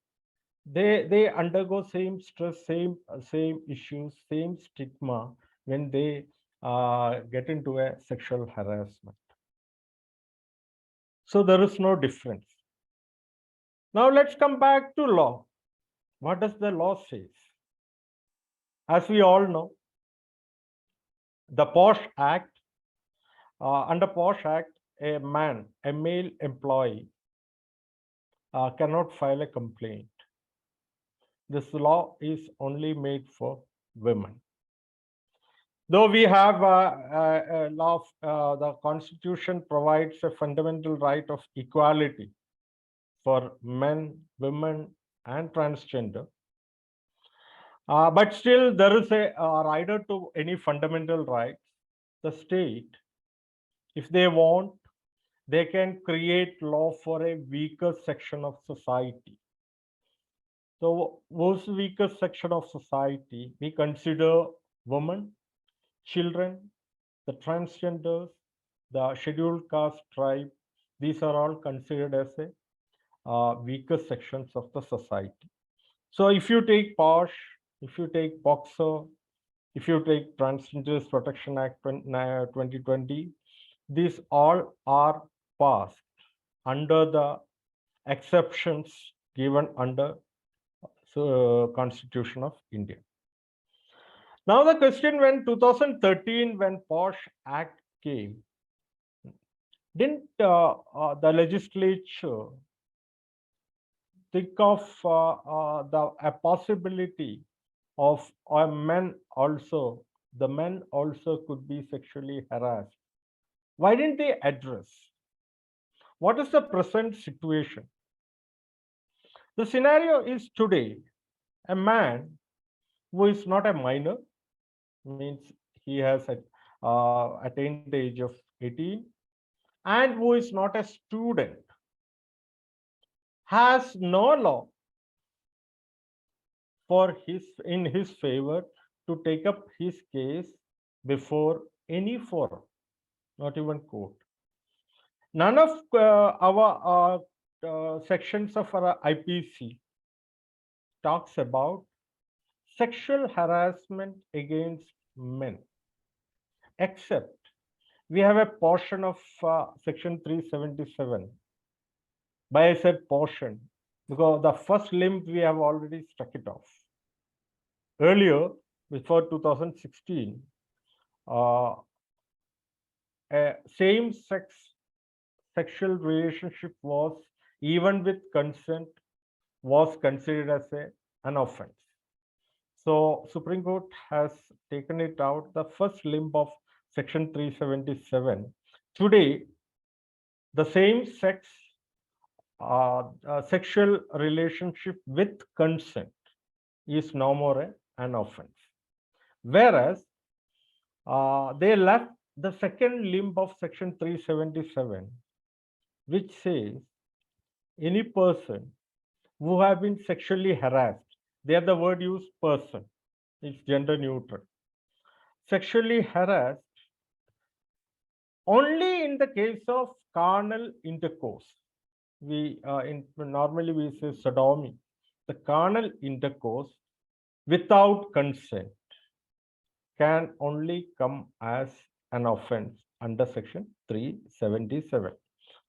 they undergo same stress, same issues, same stigma when they get into a sexual harassment. So there is no difference. Now let's come back to law. What does the law say? As we all know, the PoSH Act, under PoSH Act, a male employee cannot file a complaint. This law is only made for women. Though we have a law, the Constitution provides a fundamental right of equality for men, women, and transgender. But still, there is a rider to any fundamental rights. The state, if they want, they can create law for a weaker section of society. So, those weaker section of society, we consider women, children, the transgenders, the scheduled caste tribe. These are all considered as a weaker sections of the society. So if you take PoSH, if you take POXO, if you take Transgenders Protection Act 2020, these all are passed under the exceptions given under Constitution of India. Now the question, when 2013, when PoSH Act came, didn't the legislature think of a possibility of men also, the men also could be sexually harassed? Why didn't they address? What is the present situation? The scenario is today, a man who is not a minor, means he has attained the age of 18, and who is not a student, has no law for in his favor to take up his case before any forum, not even court. None of our sections of our IPC talks about sexual harassment against men, except we have a portion of section 377. By I said portion, because the first limb we have already struck it off. Earlier, before 2016, a same-sex sexual relationship was, even with consent, was considered as an offense. So Supreme Court has taken it out, the first limb of section 377. Today, the same-sex sexual relationship with consent is no more an offense. Whereas they left the second limb of section 377, which says any person who have been sexually harassed, there the word used person, it's gender neutral, sexually harassed only in the case of carnal intercourse. We normally we say sodomy, the carnal intercourse without consent, can only come as an offense under section 377.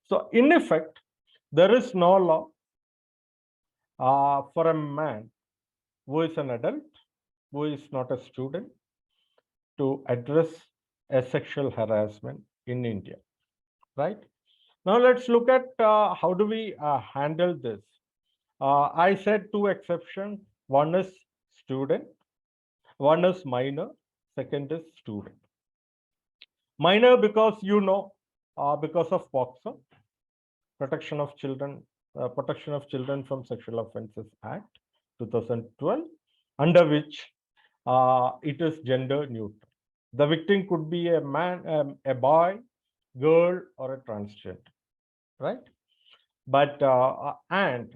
So in effect, there is no law for a man who is an adult, who is not a student, to address a sexual harassment in India, right? Now let's look at how do we handle this. I said two exceptions. One is student, one is minor, second is student. Minor because because of POXO, Protection of Children from Sexual Offences Act 2012, under which it is gender neutral. The victim could be a man, a boy, girl, or a transgender, right? But and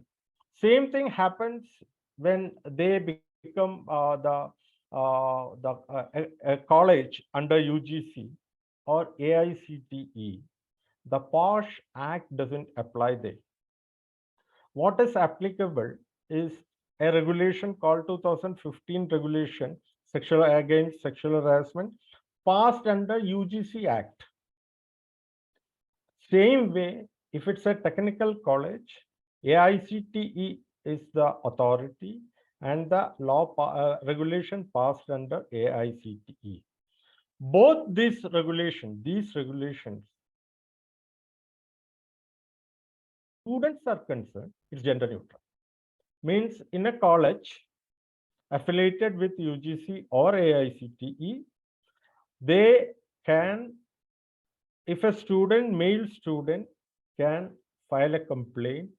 same thing happens when they become a college under UGC or AICTE. The PoSH Act doesn't apply there. What is applicable is a regulation called 2015 regulation against sexual harassment, passed under UGC Act. Same way, if it's a technical college, AICTE is the authority and the regulation passed under AICTE. Both these regulations, students are concerned, it's gender neutral. Means in a college affiliated with UGC or AICTE, they can, if a male student can file a complaint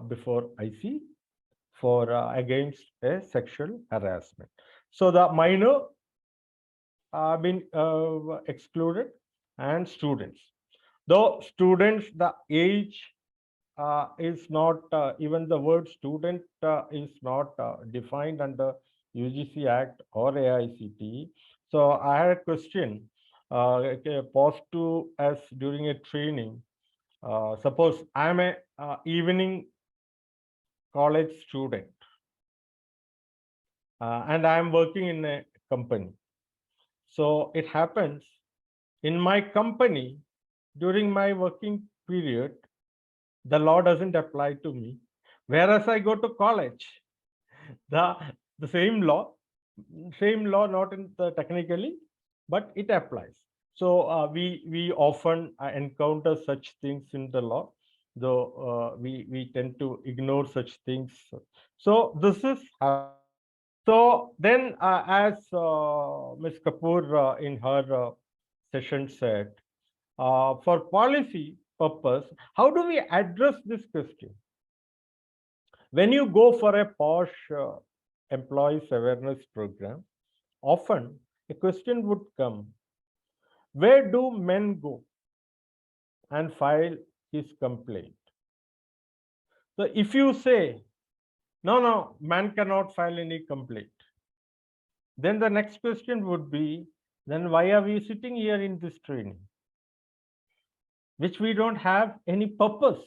before IC for against a sexual harassment. So the minor have been excluded, and students. Though students, the age is not, even the word student is not defined under UGC Act or AICTE. So I had a question posed to us during a training. Suppose I'm a evening college student and I'm working in a company. So it happens in my company during my working period, the law doesn't apply to me. Whereas I go to college, the same law, not in the technically, but it applies. So we often encounter such things in the law, though we tend to ignore such things. So this is how. So then, as Ms. Kapur in her session said, for policy purpose, how do we address this question? When you go for a PoSH employees awareness program, often a question would come, where do men go and file his complaint? So if you say, no, man cannot file any complaint, then the next question would be, then why are we sitting here in this training, which we don't have any purpose?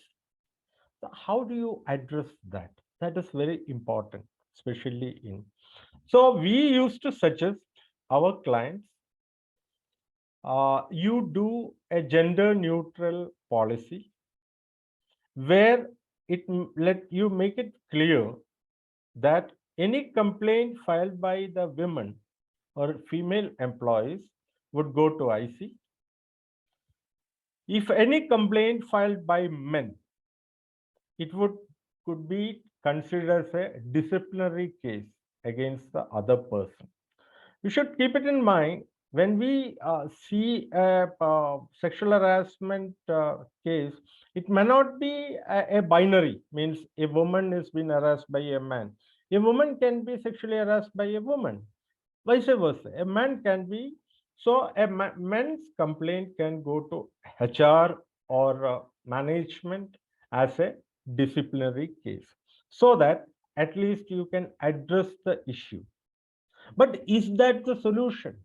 So how do you address that? That is very important, especially in. So we used to suggest our clients, you do a gender neutral policy where you make it clear that any complaint filed by the women or female employees would go to IC. If any complaint filed by men, it could be considered as a disciplinary case against the other person. You should keep it in mind when we see a sexual harassment case. It may not be a binary, means a woman is being harassed by a man. A woman can be sexually harassed by a woman, vice versa. A man can be. So a man's complaint can go to HR or management as a disciplinary case, so that at least you can address the issue. But is that the solution?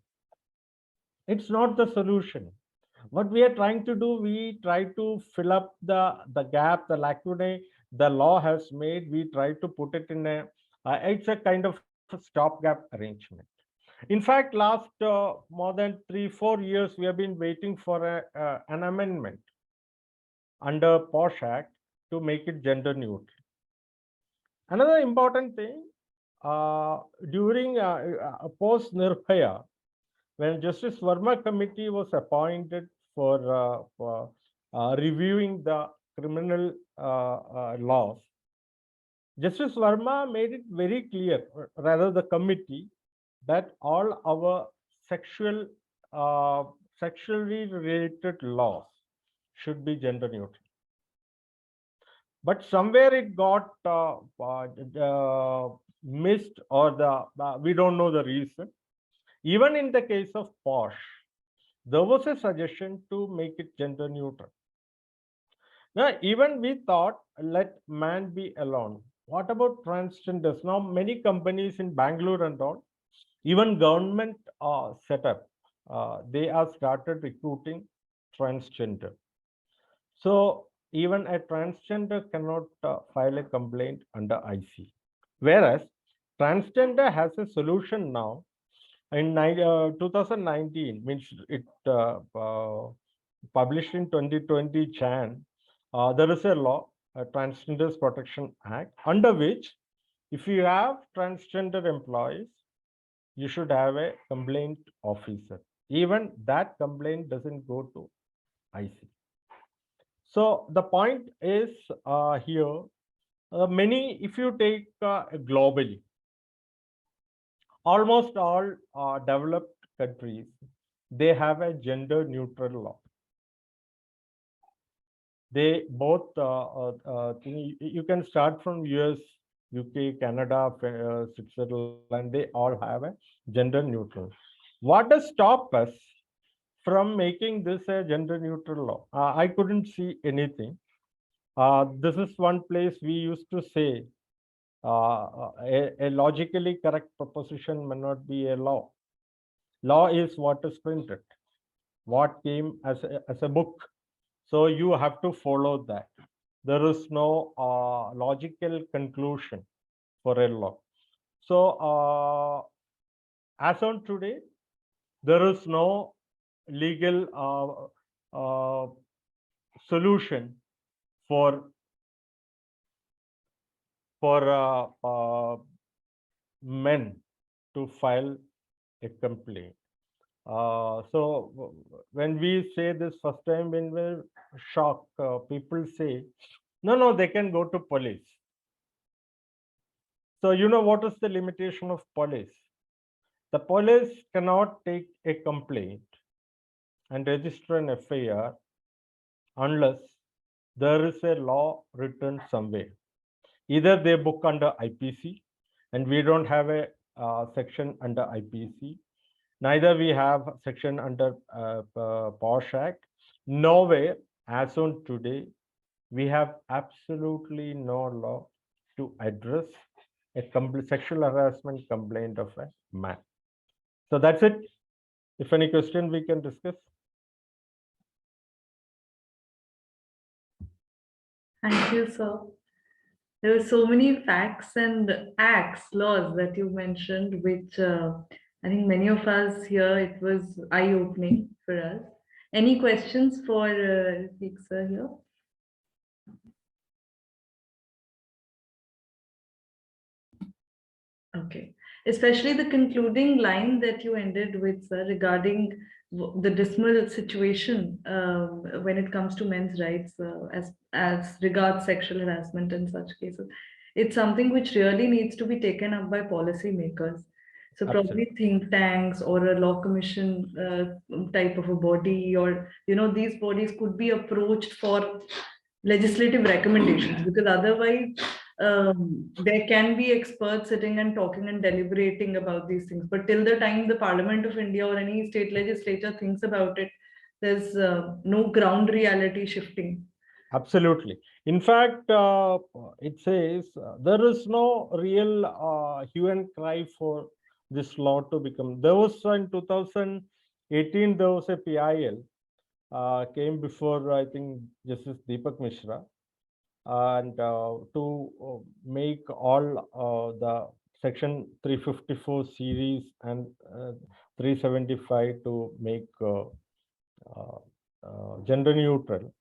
It's not the solution. What we are trying to do, we try to fill up the gap, the lacunae the law has made. We try to put it in a, it's a kind of a stopgap arrangement. In fact, last more than 3-4 years, we have been waiting for an amendment under PoSH Act to make it gender neutral. Another important thing, during post Nirbhaya, when Justice Verma committee was appointed for reviewing the criminal laws, Justice Verma made it very clear, rather the committee, that all our sexually related laws should be gender neutral. But somewhere it got missed, or we don't know the reason. Even in the case of PoSH, there was a suggestion to make it gender neutral. Now, even we thought, let man be alone. What about transgenders? Now, many companies in Bangalore and all, even government setup, they have started recruiting transgender. So even a transgender cannot file a complaint under IC. Whereas transgender has a solution now. In 2019, means it published in 2020 Jan, there is a law, a Transgenders Protection Act, under which if you have transgender employees, you should have a complaint officer. Even that complaint doesn't go to IC. So the point is here, many, if you take globally, almost all developed countries, they have a gender neutral law. They both, you can start from US, UK, Canada, Switzerland, they all have a gender neutral. What does stop us from making this a gender neutral law? I couldn't see anything. This is one place we used to say, a logically correct proposition may not be a law. Law is what is printed, what came as a book. So you have to follow that. There is no logical conclusion for a law. So as on today, there is no legal solution for men to file a complaint. So when we say this first time, when we're shocked, people say, no, they can go to police. So you know what is the limitation of police? The police cannot take a complaint and register an FIR unless there is a law written somewhere. Either they book under IPC, and we don't have a section under IPC. Neither we have section under PoSH Act. Nowhere, as on today, we have absolutely no law to address a sexual harassment complaint of a man. So that's it. If any question, we can discuss. Thank you, sir. There were so many facts and acts, laws that you mentioned, which I think many of us here, it was eye-opening for us. Any questions for Rafeeque sir here? Okay. Especially the concluding line that you ended with, sir, regarding the dismal situation when it comes to men's rights as regards sexual harassment in such cases. It's something which really needs to be taken up by policymakers. So probably think tanks or a law commission type of a body, or these bodies could be approached for legislative recommendations, because otherwise there can be experts sitting and talking and deliberating about these things, but till the time the Parliament of India or any state legislature thinks about it, there's no ground reality shifting. Absolutely. In fact, it says there is no real hue and cry for this law to become. There was in 2018, there was a PIL came before, I think, Justice Deepak Mishra, and to make all the Section 354 series and 375 to make gender neutral.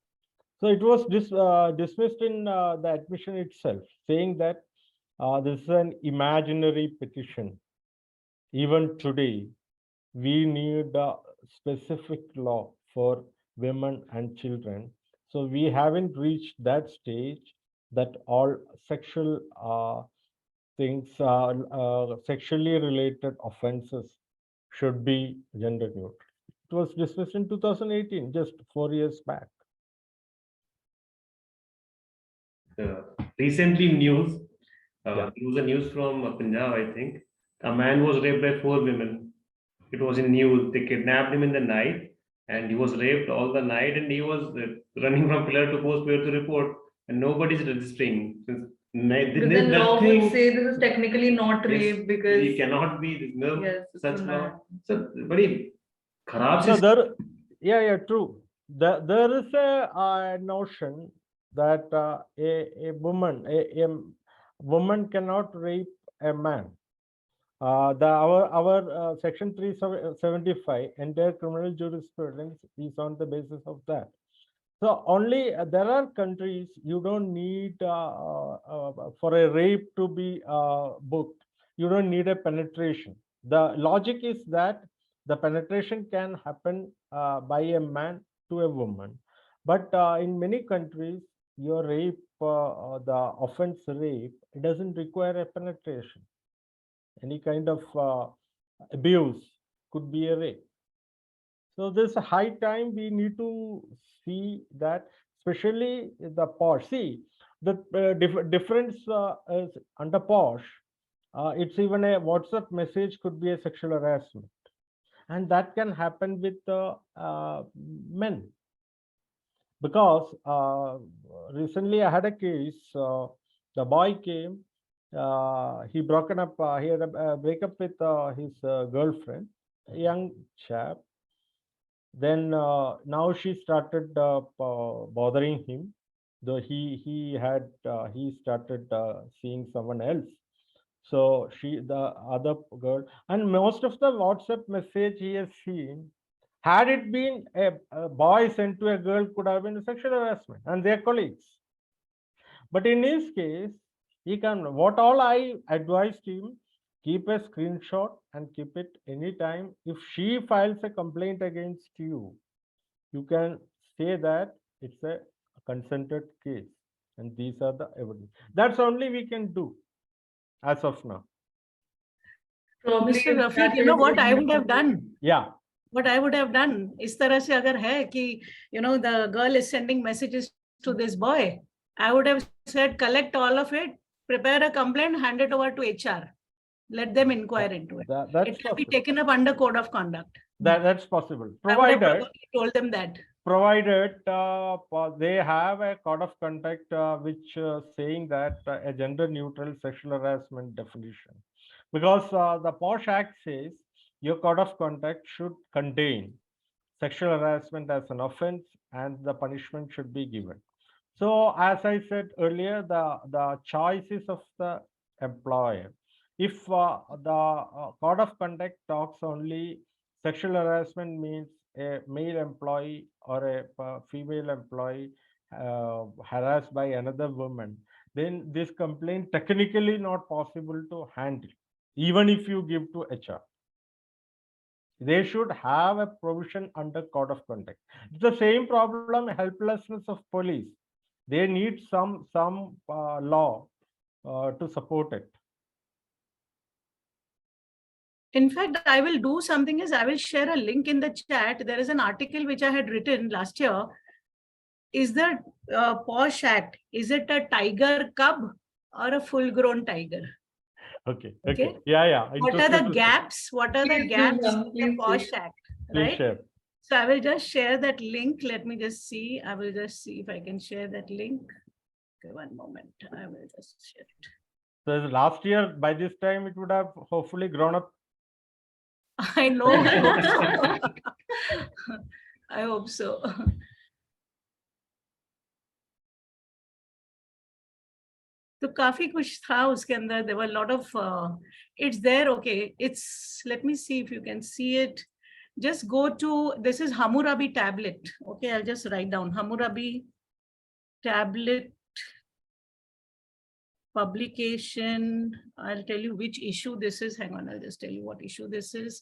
So it was dismissed in the admission itself, saying that this is an imaginary petition. Even today, we need a specific law for women and children. So we haven't reached that stage that all sexual things, sexually related offenses should be gender neutral. It was dismissed in 2018, just 4 years back. Recently news, Yeah. it was a news from Punjab, I think. A man was raped by 4 women. It was in news. They kidnapped him in the night, and he was raped all the night, and he was running from pillar to post, pillar to report, and nobody's registering. Because then law would say this is technically not rape because he cannot be. There's no yes, it's such a law. man. So very kharab So system. yeah, true. There is a notion that a woman cannot rape a man. Our section 375 entire criminal jurisprudence is on the basis of that. So only there are countries you don't need for a rape to be booked. You don't need a penetration. The logic is that the penetration can happen by a man to a woman, but in many countries, your rape, the offense rape, it doesn't require a penetration. Any kind of abuse could be a rape. So there's a high time we need to see that, especially the PoSH. See, the difference is under PoSH, it's even a WhatsApp message could be a sexual harassment. And that can happen with men. Because recently I had a case, the boy came, he broken up, he had a breakup with his girlfriend, a young chap. Then now she started bothering him, though he started seeing someone else. So the other girl, and most of the WhatsApp message he has seen, had it been a boy sent to a girl, could have been a sexual harassment and their colleagues. But in his case, he can, what all I advised him, keep a screenshot and keep it anytime. If she files a complaint against you, you can say that it's a consented case. And these are the evidence. That's only we can do as of now. Probably Mr. that Rafeeque, you know is what I would have done? Yeah. What I would have done, is tarah se agar hai ki, you know, the girl is sending messages to this boy, I would have said, collect all of it, prepare a complaint, hand it over to HR. Let them inquire into it. That's It can be possible. taken up under code of conduct. That's possible. I would have Provided probably told them that. Provided they have a code of conduct which saying that a gender neutral sexual harassment definition, because the PoSH Act says your code of conduct should contain sexual harassment as an offense and the punishment should be given. So as I said earlier, the choice is of the employer. If the code of conduct talks only sexual harassment means a male employee or a female employee harassed by another woman, then this complaint technically not possible to handle, even if you give to HR. They should have a provision under code of conduct. It's the same problem, helplessness of police. They need some law to support it. In fact, I will do something is I will share a link in the chat. There is an article which I had written last year. Is the PoSH Act, is it a tiger cub or a full-grown tiger? Okay. Okay. Yeah. What are the gaps? What are the Please do, gaps ma'am. in the Please do. PoSH Act? Please Right? share. So I will just share that link. Let me just see. I will just see if I can share that link. Okay, one moment. I will just share it. So last year, by this time, it would have hopefully grown up. I know. I hope so. I hope so. तो काफी कुछ था उसके अंदर. There were a lot of it's there. Okay, it's, let me see if you can see it. Just go to, this is Hammurabi tablet. Okay, I'll just write down Hammurabi tablet publication. I'll tell you which issue this is. Hang on, I'll just tell you what issue this is.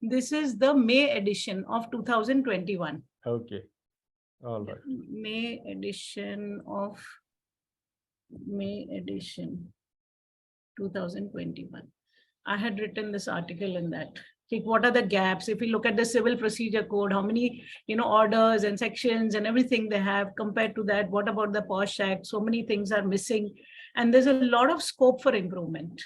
This is the May edition of 2021. Okay. All right. May edition 2021. I had written this article in that. Like, what are the gaps? If you look at the civil procedure code, how many, orders and sections and everything they have compared to that? What about the PoSH Act? So many things are missing, and there's a lot of scope for improvement.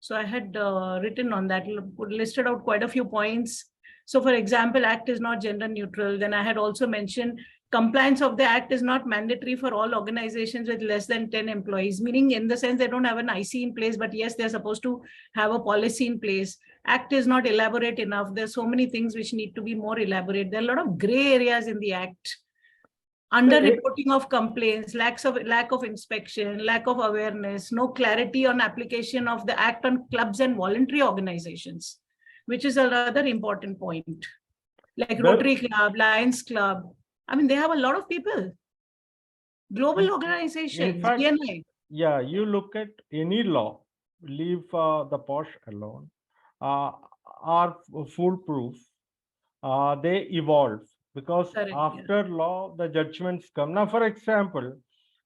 So I had written on that, listed out quite a few points. So for example, Act is not gender neutral. Then I had also mentioned compliance of the Act is not mandatory for all organizations with less than 10 employees, meaning in the sense they don't have an IC in place, but yes, they're supposed to have a policy in place. Act is not elaborate enough. There's so many things which need to be more elaborate. There are a lot of gray areas in the Act. Under-reporting of complaints, lack of inspection, lack of awareness, no clarity on application of the Act on clubs and voluntary organizations, which is another important point. Like Rotary Club, Lions Club. I mean, they have a lot of people. Global organizations, in fact, GNI. Yeah, you look at any law, leave the PoSH alone, are foolproof. They evolve because Correct, after law, the judgments come. Now, for example,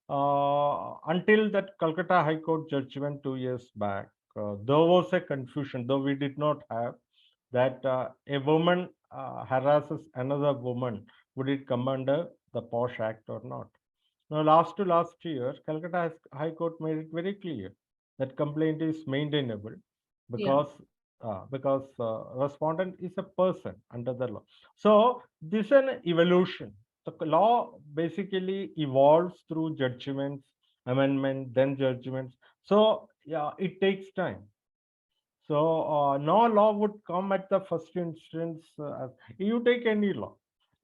until that Calcutta High Court judgment 2 years back, there was a confusion, though we did not have, that a woman harasses another woman, would it come under the PoSH Act or not? Now, last year, Calcutta High Court made it very clear that complaint is maintainable because respondent is a person under the law. So this is an evolution. The law basically evolves through judgments, amendment, then judgments. So yeah, it takes time. So no law would come at the first instance. You take any law,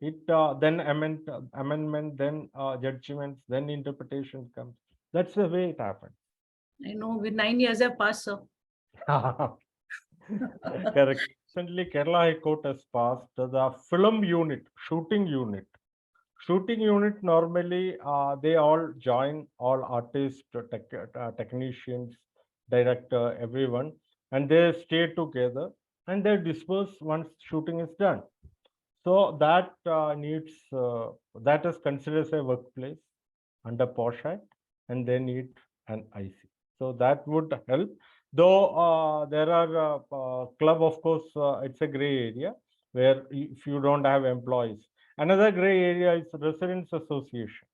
it then amendment, then judgments, then interpretation comes. That's the way it happens. I know, with 9 years have passed, so. Correct. Recently, Kerala High Court has passed the film unit, shooting unit. Shooting unit, normally they all join, all artists, technicians, director, everyone, and they stay together and they disperse once shooting is done. So that that is considered as a workplace under PoSH Act, and they need an IC. So that would help. Though there are club, of course, it's a gray area where if you don't have employees. Another gray area is residents association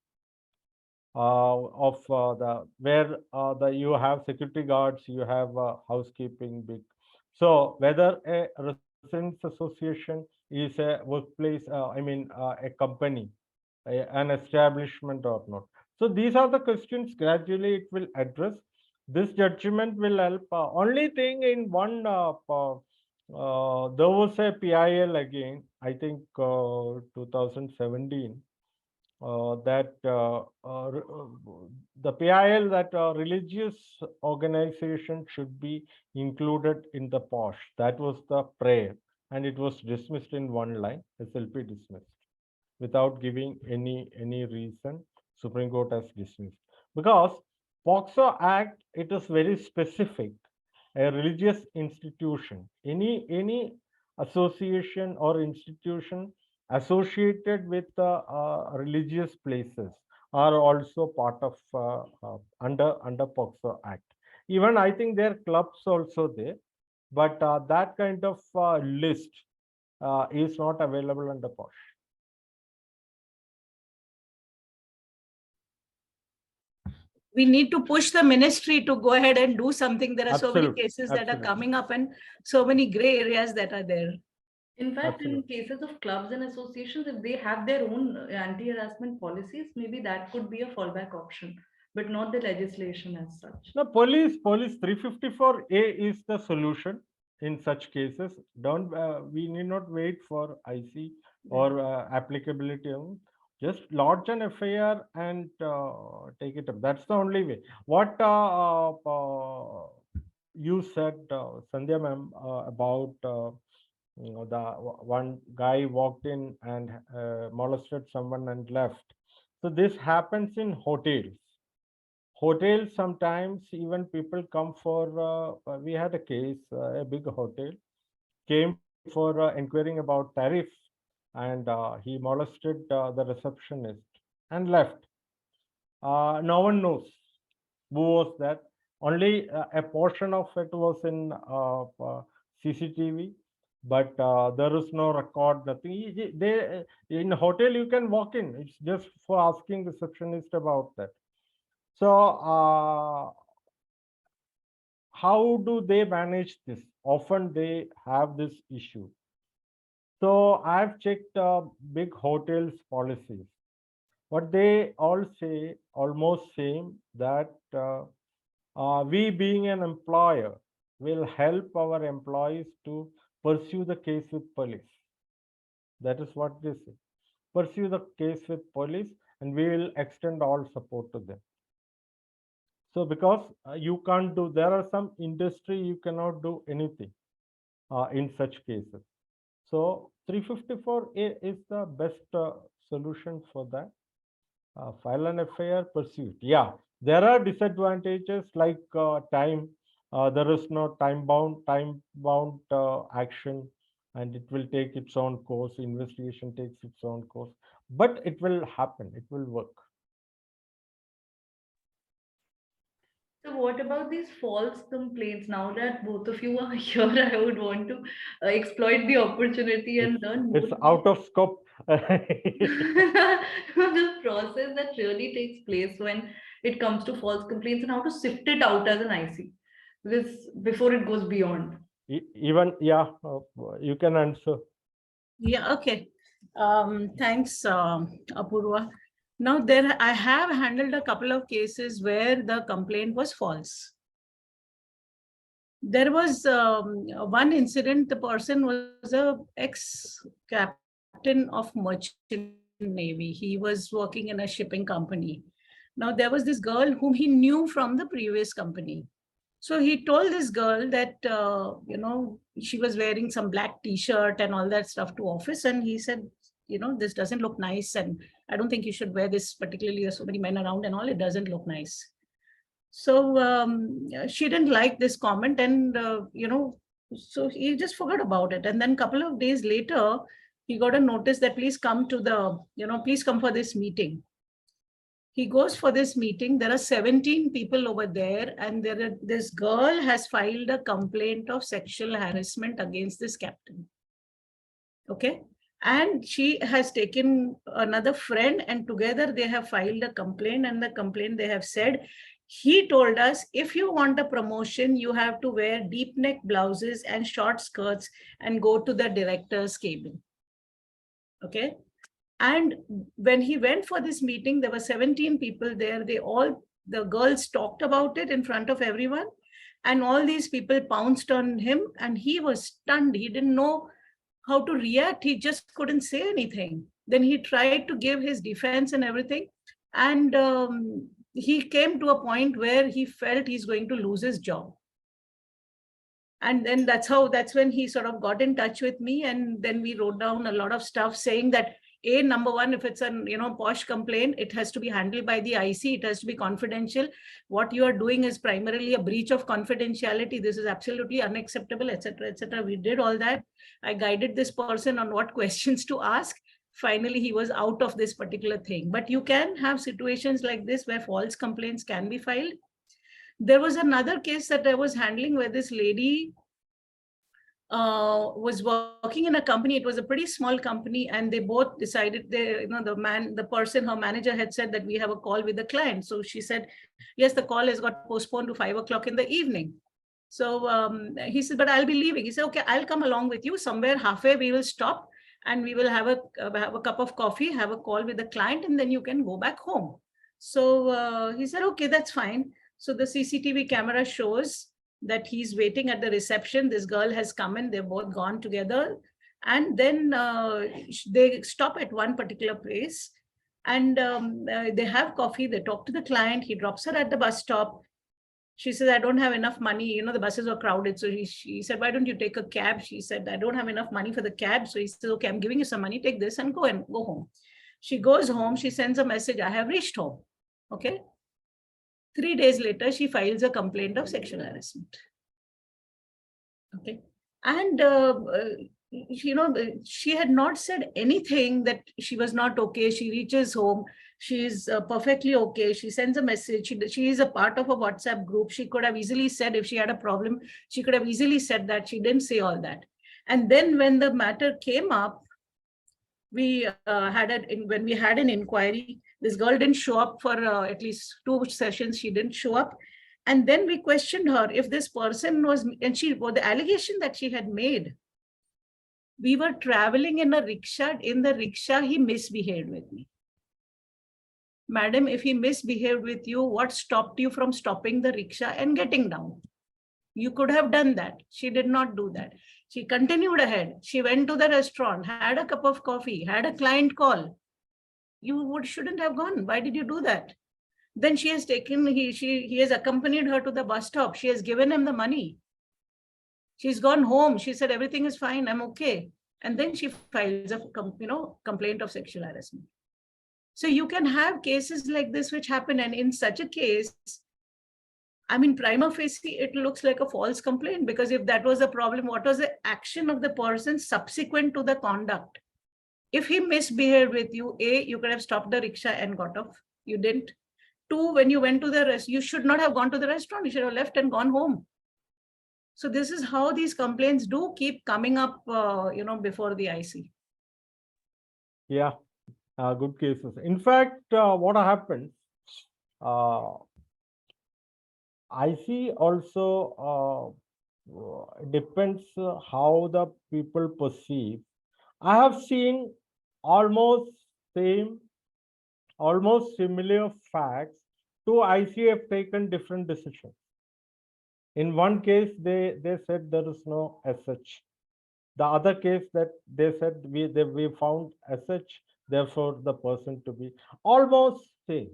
of where you have security guards, you have housekeeping big. So whether a residents association is a workplace, a company, an establishment or not. So these are the questions gradually it will address. This judgment will help. Only thing in one, there was a PIL again, I think 2017, that the PIL that religious organization should be included in the PoSH. That was the prayer, and it was dismissed in one line, SLP dismissed, without giving any reason. Supreme Court has dismissed. Because POXO Act, it is very specific. A religious institution, any association or institution associated with religious places are also part of under POXO Act. Even I think there are clubs also there, but that kind of list is not available under PoSH. We need to push the ministry to go ahead and do something. There are so many Absolutely, cases that are absolutely. coming up and so many gray areas that are there. In fact, in Absolutely. cases of clubs and associations, if they have their own anti-harassment policies, maybe that could be a fallback option, but not the legislation as such. No, police 354A is the solution in such cases. Don't we need not wait for IC or applicability. Just lodge an FIR and take it up. That's the only way. What you said, Sandhya ma'am, about the one guy walked in and molested someone and left. So this happens in hotels. Hotels, sometimes even people come for, we had a case, a big hotel came for inquiring about tariffs, and he molested the receptionist and left. No one knows who was that. Only a portion of it was in CCTV, but there is no record, nothing. They, in hotel you can walk in. It's just for asking receptionist about that. So how do they manage this? Often they have this issue. So I've checked big hotels policies. What they all say, almost same, that we being an employer will help our employees to pursue the case with police. That is what they say. Pursue the case with police, and we will extend all support to them. So because you can't do, there are some industry you cannot do anything in such cases. So 354A is the best solution for that. File an FIR, pursue it. Yeah, there are disadvantages like time. There is no time-bound action, and it will take its own course. Investigation takes its own course, but it will happen. It will work. So what about these false complaints? Now that both of you are here, I would want to exploit the opportunity and learn more. It's out of scope. The process that really takes place when it comes to false complaints and how to sift it out as an IC, because before it goes beyond. Even, yeah, you can answer. Yeah, okay. Thanks, Apoorva. Now, I have handled a couple of cases where the complaint was false. There was one incident, the person was a ex-captain of merchant navy. He was working in a shipping company. Now, there was this girl whom he knew from the previous company. So he told this girl that, she was wearing some black t-shirt and all that stuff to office. And he said, this doesn't look nice. And I don't think you should wear this, particularly there's so many men around and all, it doesn't look nice. So she didn't like this comment and, so he just forgot about it. And then a couple of days later, he got a notice that please come to the, please come for this meeting. He goes for this meeting. There are 17 people over there, and this girl has filed a complaint of sexual harassment against this captain. Okay. And she has taken another friend, and together they have filed a complaint. And the complaint they have said, he told us, if you want a promotion, you have to wear deep neck blouses and short skirts and go to the director's cabin. Okay. And when he went for this meeting, there were 17 people there. The girls talked about it in front of everyone. And all these people pounced on him and he was stunned. He didn't know how to react. He just couldn't say anything. Then he tried to give his defense and everything. And he came to a point where he felt he's going to lose his job. And then that's when he sort of got in touch with me. And then we wrote down a lot of stuff saying that, number one, if it's a PoSH complaint, it has to be handled by the IC. It has to be confidential. What you are doing is primarily a breach of confidentiality. This is absolutely unacceptable, etc., etc. We did all that. I guided this person on what questions to ask. Finally, he was out of this particular thing. But you can have situations like this where false complaints can be filed. There was another case that I was handling where this lady was working in a company. It was a pretty small company, and they both decided, the person, her manager had said that we have a call with the client. So she said, yes, the call has got postponed to 5 o'clock in the evening. So he said, but I'll be leaving. He said, okay, I'll come along with you. Somewhere halfway we will stop and we will have a cup of coffee, have a call with the client, and then you can go back home. So he said, okay, that's fine. So the CCTV camera shows that he's waiting at the reception. This girl has come in, they've both gone together. And then they stop at one particular place. And they have coffee, they talk to the client, he drops her at the bus stop. She says, I don't have enough money. You know, the buses are crowded. So she said, why don't you take a cab? She said, I don't have enough money for the cab. So he says, okay, I'm giving you some money. Take this and go home. She goes home. She sends a message, I have reached home. Okay. 3 days later, she files a complaint of sexual harassment. Okay. And, you know, she had not said anything that she was not okay. She reaches home. She is perfectly okay. She sends a message. She is a part of a WhatsApp group. She could have easily said, if she had a problem, she could have easily said that. She didn't say all that. And then when the matter came up, we when we had an inquiry, this girl didn't show up for at least 2 sessions. She didn't show up. And then we questioned her if this person was, and the allegation that she had made, we were traveling in a rickshaw. In the rickshaw, he misbehaved with me. Madam, if he misbehaved with you, what stopped you from stopping the rickshaw and getting down? You could have done that. She did not do that. She continued ahead. She went to the restaurant, had a cup of coffee, had a client call. You shouldn't have gone. Why did you do that? Then she has taken, he has accompanied her to the bus stop. She has given him the money. She's gone home. She said, everything is fine. I'm okay. And then she files a complaint of sexual harassment. So you can have cases like this which happen. And in such a case, I mean, prima facie, it looks like a false complaint, because if that was the problem, what was the action of the person subsequent to the conduct? If he misbehaved with you, A, you could have stopped the rickshaw and got off. You didn't. 2, when you went to the restaurant, you should not have gone to the restaurant. You should have left and gone home. So this is how these complaints do keep coming up, before the IC. Yeah, good cases. In fact, what happens, IC also depends how the people perceive. I have seen almost similar facts. 2 IC have taken different decisions. In one case, they said there is no SH. The other case that they said we found SH, therefore the person to be almost same.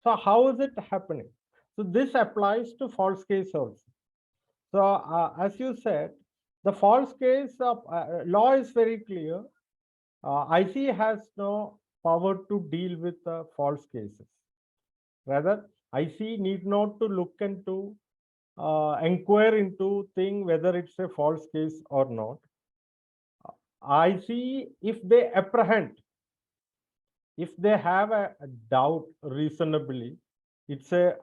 So how is it happening? So this applies to false case also. So as you said, the false case law is very clear. IC has no power to deal with false cases. Rather, IC need not to look into inquire into thing whether it's a false case or not. IC, if they apprehend, if they have a doubt reasonably, it's a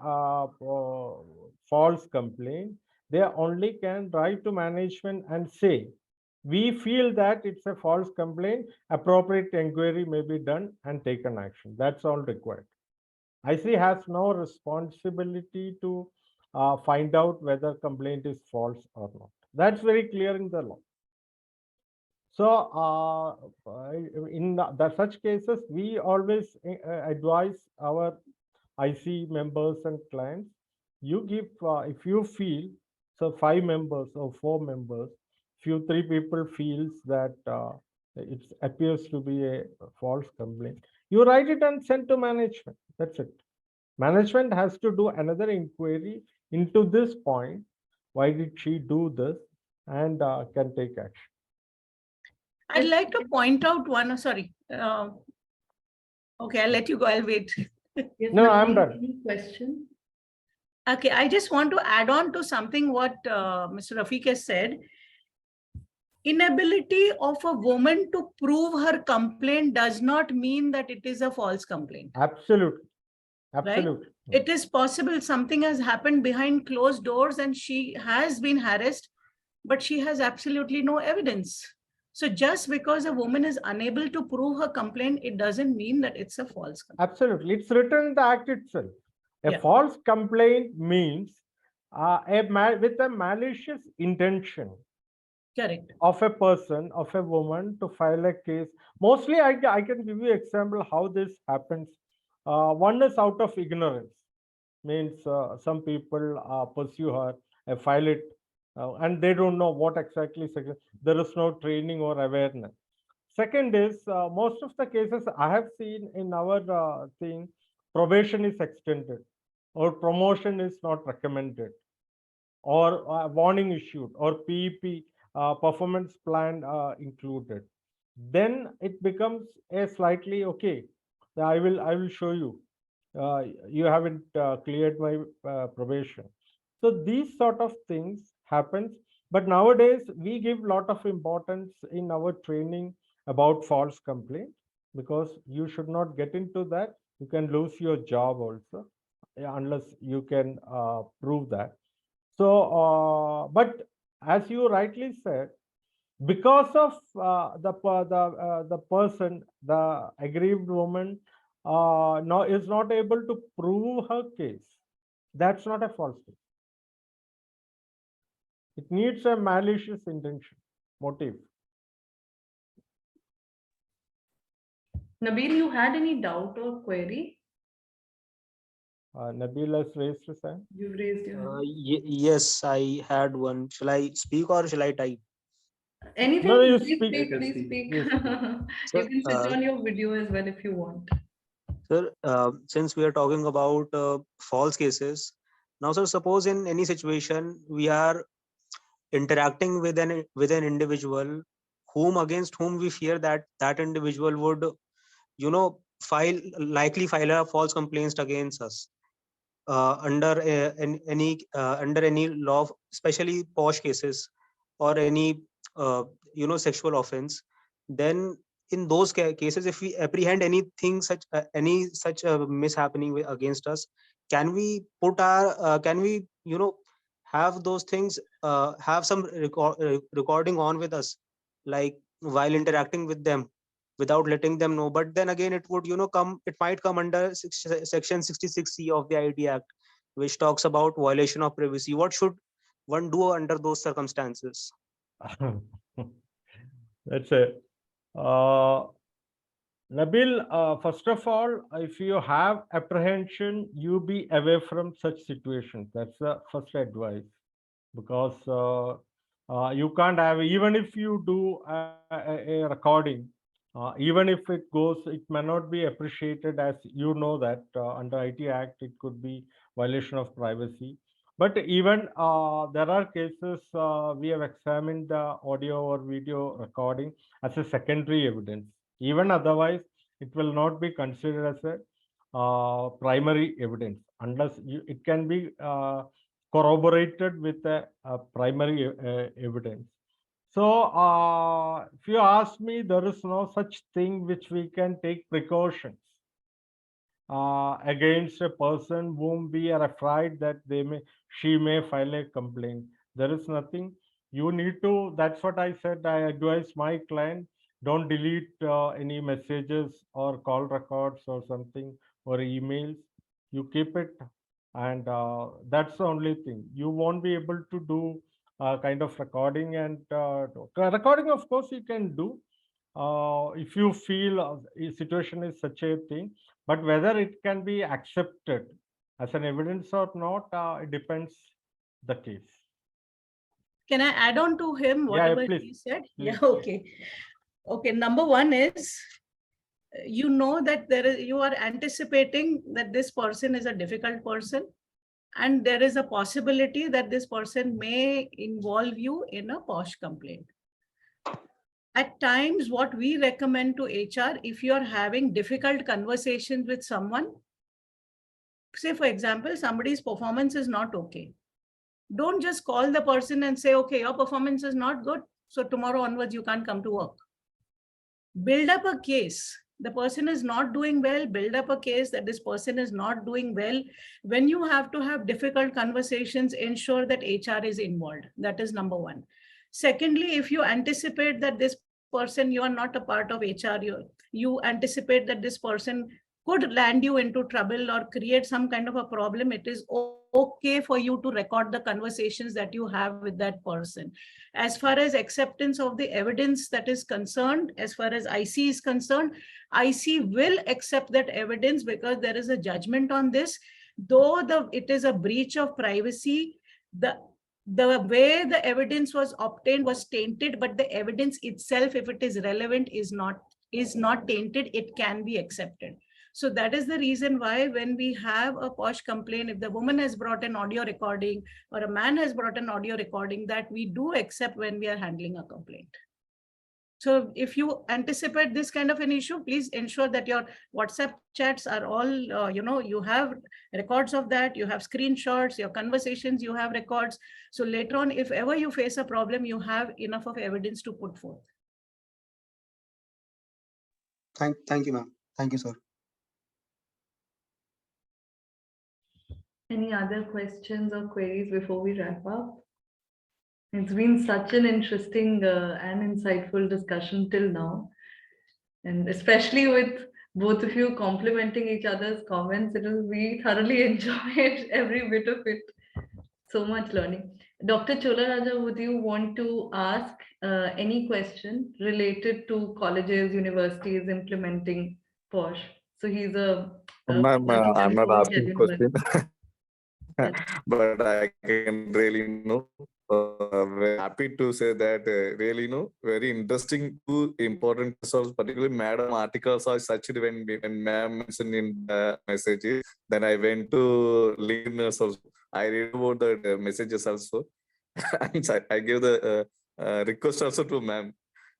false complaint, they only can write to management and say, we feel that it's a false complaint, appropriate inquiry may be done and taken action. That's all required. IC has no responsibility to find out whether complaint is false or not. That's very clear in the law. So in such cases, we always advise our IC members and clients, you give, if you feel, so 5 members or 4 members, if 3 people feels that it appears to be a false complaint, you write it and send to management. That's it. Management has to do another inquiry into this point. Why did she do this? And can take action. I'd like to point out one, sorry. Okay, I'll let you go. I'll wait. Yes, No, ma'am. I'm done. Any question? Okay, I just want to add on to something what Mr. Rafeeque has said. Inability of a woman to prove her complaint does not mean that it is a false complaint. Absolutely. Absolutely. Right? It is possible something has happened behind closed doors and she has been harassed, but she has absolutely no evidence. So just because a woman is unable to prove her complaint, it doesn't mean that it's a false complaint. Absolutely. It's written in the act itself. A false complaint means with a malicious intention. Correct. Of a person, of a woman to file a case. Mostly, I can give you example how this happens. One is out of ignorance. Means some people pursue her, file it, and they don't know what exactly. There is no training or awareness. Second is, most of the cases I have seen in our thing, probation is extended or promotion is not recommended, or warning issued, or PEP, performance plan included. Then it becomes a slightly, okay, I will show you. You haven't cleared my probation. So these sort of things happens. But nowadays we give lot of importance in our training about false complaint, because you should not get into that. You can lose your job also, unless you can prove that. So, but as you rightly said, because of the person, the aggrieved woman, no, is not able to prove her case, that's not a false case. It needs a malicious intention, motive. Nabil, you had any doubt or query? Nabil has raised his hand. You've raised your hand. Yes, I had one. Shall I speak or shall I type? Anything? No, you Please speak. speak, You can please speak. speak. Yes, You can switch on your video as well if you want. Sir, since we are talking about false cases, now, sir, suppose in any situation we are interacting with an individual against whom we fear that that individual would, likely file a false complaint against us under under any law, especially PoSH cases or any sexual offense. Then in those cases, if we apprehend anything such any such mishappening against us, can we put our can we have those things have some recording on with us, like while interacting with them, without letting them know? But then again, it would it might come under section 66C of the IT Act, which talks about violation of privacy. What should one do under those circumstances? that's it. Nabil, first of all, if you have apprehension, you be away from such situations. That's the first advice, because you can't have, even if you do a recording, even if it goes, it may not be appreciated, as you know that under IT Act, it could be violation of privacy. But even there are cases we have examined the audio or video recording as a secondary evidence. Even otherwise, it will not be considered as a primary evidence, unless it can be corroborated with a primary evidence. So if you ask me, there is no such thing which we can take precautions against a person whom we are afraid that she may file a complaint. There is nothing. You need to, that's what I said, I advise my client, don't delete any messages or call records or something, or emails. You keep it, and that's the only thing. You won't be able to do kind of recording, and recording, of course, you can do if you feel a situation is such a thing, but whether it can be accepted as an evidence or not, it depends the case. Can I add on to him whatever he said? Yeah, okay. Okay, number one is, you know that you are anticipating that this person is a difficult person, and there is a possibility that this person may involve you in a PoSH complaint. At times, what we recommend to HR, if you are having difficult conversations with someone, say for example, somebody's performance is not okay, don't just call the person and say, okay, your performance is not good, so tomorrow onwards you can't come to work. Build up a case. The person is not doing well, build up a case that this person is not doing well. When you have to have difficult conversations, ensure that HR is involved. That is number one. Secondly, if you anticipate that this person, you are not a part of HR, you anticipate that this person could land you into trouble or create some kind of a problem, it is okay for you to record the conversations that you have with that person. As far as acceptance of the evidence that is concerned, as far as IC is concerned, IC will accept that evidence because there is a judgment on this. Though it is a breach of privacy, the the way the evidence was obtained was tainted, but the evidence itself, if it is relevant, is not tainted, it can be accepted. So that is the reason why when we have a PoSH complaint, if the woman has brought an audio recording or a man has brought an audio recording, that we do accept when we are handling a complaint. So if you anticipate this kind of an issue, please ensure that your WhatsApp chats are all, you have records of that, you have screenshots, your conversations, you have records. So later on, if ever you face a problem, you have enough of evidence to put forth. Thank you, ma'am. Thank you, sir. Any other questions or queries before we wrap up? It's been such an interesting and insightful discussion till now. And especially with both of you complimenting each other's comments, we thoroughly enjoyed every bit of it. So much learning. Dr. Cholaraja, would you want to ask any question related to colleges, universities implementing PoSH? So he's Ma'am, I'm not asking question, Yes. but I can really very happy to say that really very interesting, two important sources, particularly Madam articles are such when Ma'am mentioned in the messages. Then I went to LinkedIn also. I read about the messages also. And I gave the request also to Ma'am.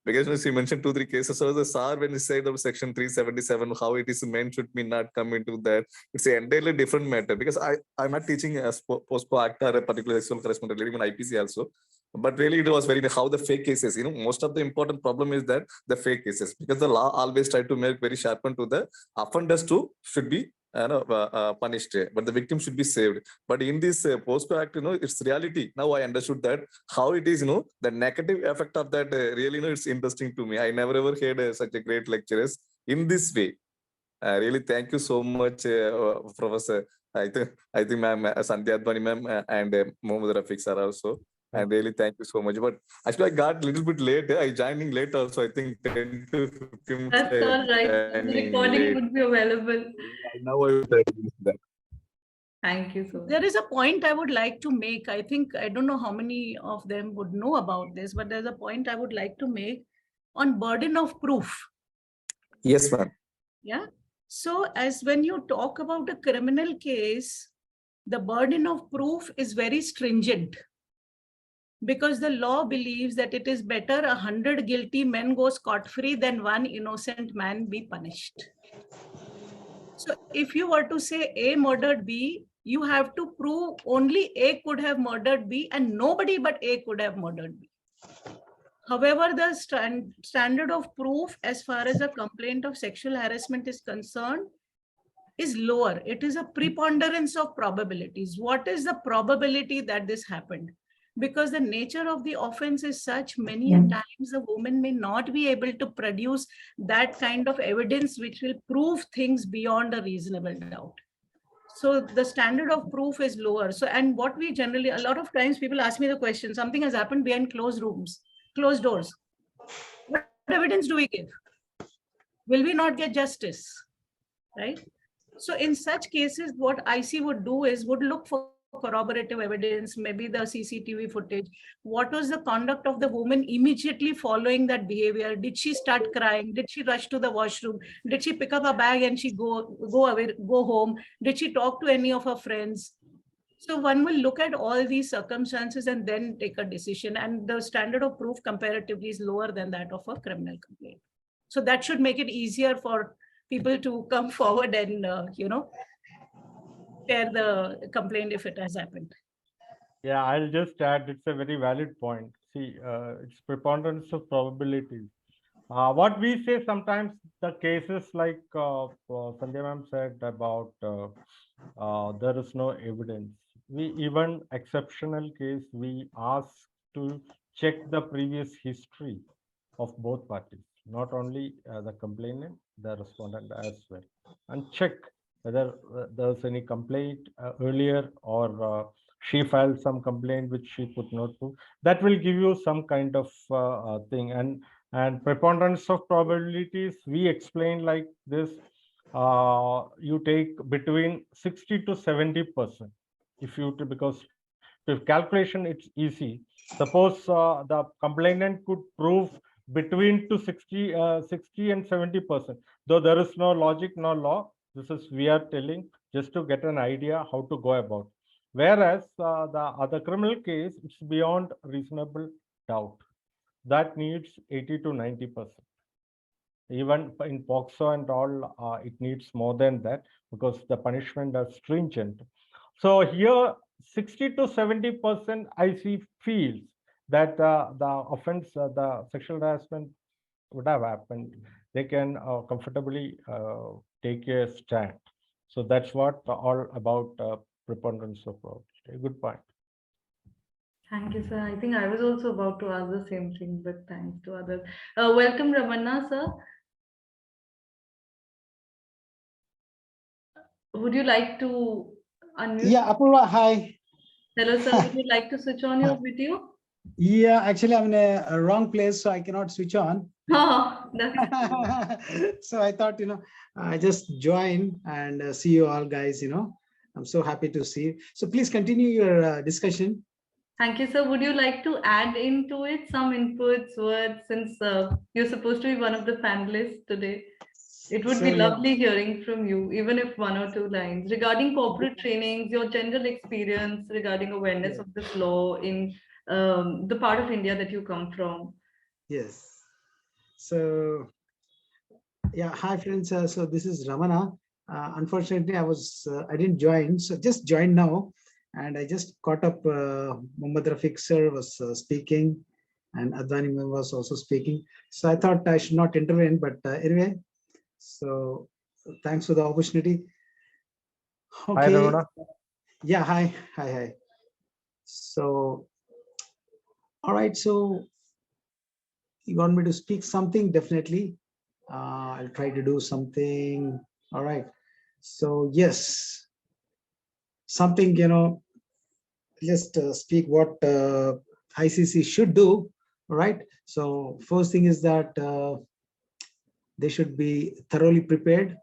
Because she mentioned 2-3 cases. So the SAR, when he said of section 377, how it is meant should be not come into that. It's an entirely different matter. Because I'm not teaching as POSPO Act or a particular sexual harassment, even IPC also. But really, it was very how the fake cases. Most of the important problem is that the fake cases, because the law always try to make very sharpen to the offenders too should be punished, but the victim should be saved. But in this POSPO Act, it's reality. Now I understood that how it is, the negative effect of that. Really, it's interesting to me. I never ever heard such a great lecturers in this way. Really, thank you so much, Professor. I think, ma'am, Sandhya, Advani, ma'am, and Mohammed Rafeeque sir also. And really, thank you so much. But actually, I got a little bit late. I joined in late also. I think 10 to 15 minutes. That's all right. The recording would be available. Now I will try to use that. Thank you so much. There is a point I would like to make. I think, I don't know how many of them would know about this, but there's a point I would like to make on burden of proof. Yes, ma'am. Yeah. So as when you talk about a criminal case, the burden of proof is very stringent, because the law believes that it is better 100 guilty men go scot-free than one innocent man be punished. So if you were to say A murdered B, you have to prove only A could have murdered B and nobody but A could have murdered B. However, the standard of proof as far as a complaint of sexual harassment is concerned is lower. It is a preponderance of probabilities. What is the probability that this happened? Because the nature of the offense is such, many a times a woman may not be able to produce that kind of evidence which will prove things beyond a reasonable doubt. So the standard of proof is lower. So, and what we generally, a lot of times people ask me the question, something has happened behind closed rooms, closed doors. What evidence do we give? Will we not get justice? Right? So in such cases, what IC would do is would look for corroborative evidence, maybe the CCTV footage. What was the conduct of the woman immediately following that behavior? Did she start crying? Did she rush to the washroom? Did she pick up a bag and she go away, go home? Did she talk to any of her friends? So one will look at all these circumstances and then take a decision. And the standard of proof comparatively is lower than that of a criminal complaint. So that should make it easier for people to come forward and, share the complaint if it has happened. Yeah, I'll just add, it's a very valid point. See, it's preponderance of probabilities. What we say sometimes, the cases like Sandhya ma'am said about there is no evidence. We even exceptional case, we ask to check the previous history of both parties, not only the complainant, the respondent as well, and check whether there's any complaint earlier or she filed some complaint which she could not prove. That will give you some kind of thing. And preponderance of probabilities, we explain like this, you take between 60 to 70%. If you, because So if calculation, it's easy. Suppose the complainant could prove between to 60 and 70%, though there is no logic, no law. This is we are telling just to get an idea how to go about. Whereas the other criminal case, it's beyond reasonable doubt. That needs 80 to 90%. Even in POXO and all, it needs more than that because the punishment is stringent. So here, 60 to 70% I see feels that the offense, the sexual harassment would have happened. They can comfortably take a stand. So that's what all about preponderance of fraud. Good point. Thank you, sir. I think I was also about to ask the same thing, but thanks to others. Welcome, Raman, sir. Would you like to unmute? Yeah, Apoorva, hi. Hello, sir. Would you like to switch on your video? Yeah, actually, I'm in a wrong place, so I cannot switch on. Oh, that's So I thought, I just join and see you all guys, I'm so happy to see you. So please continue your discussion. Thank you, sir. Would you like to add into it some inputs, words, since you're supposed to be one of the panelists today? It would be So, yeah. lovely hearing from you, even if 1 or 2 lines regarding corporate trainings, your general experience regarding awareness of this law in the part of India that you come from. Yes. So, yeah, hi friends. So this is Ramana. Unfortunately, I didn't join, so just joined now, and I just caught up. Mohammad Rafeeque sir was speaking, and Advani was also speaking. So I thought I should not intervene, but anyway. So thanks for the opportunity. Okay. Hi, Ramana. Yeah. Hi. So, all right. So you want me to speak something? Definitely. I'll try to do something. All right. So yes, something, just speak what ICC should do. All right. So first thing is that they should be thoroughly prepared.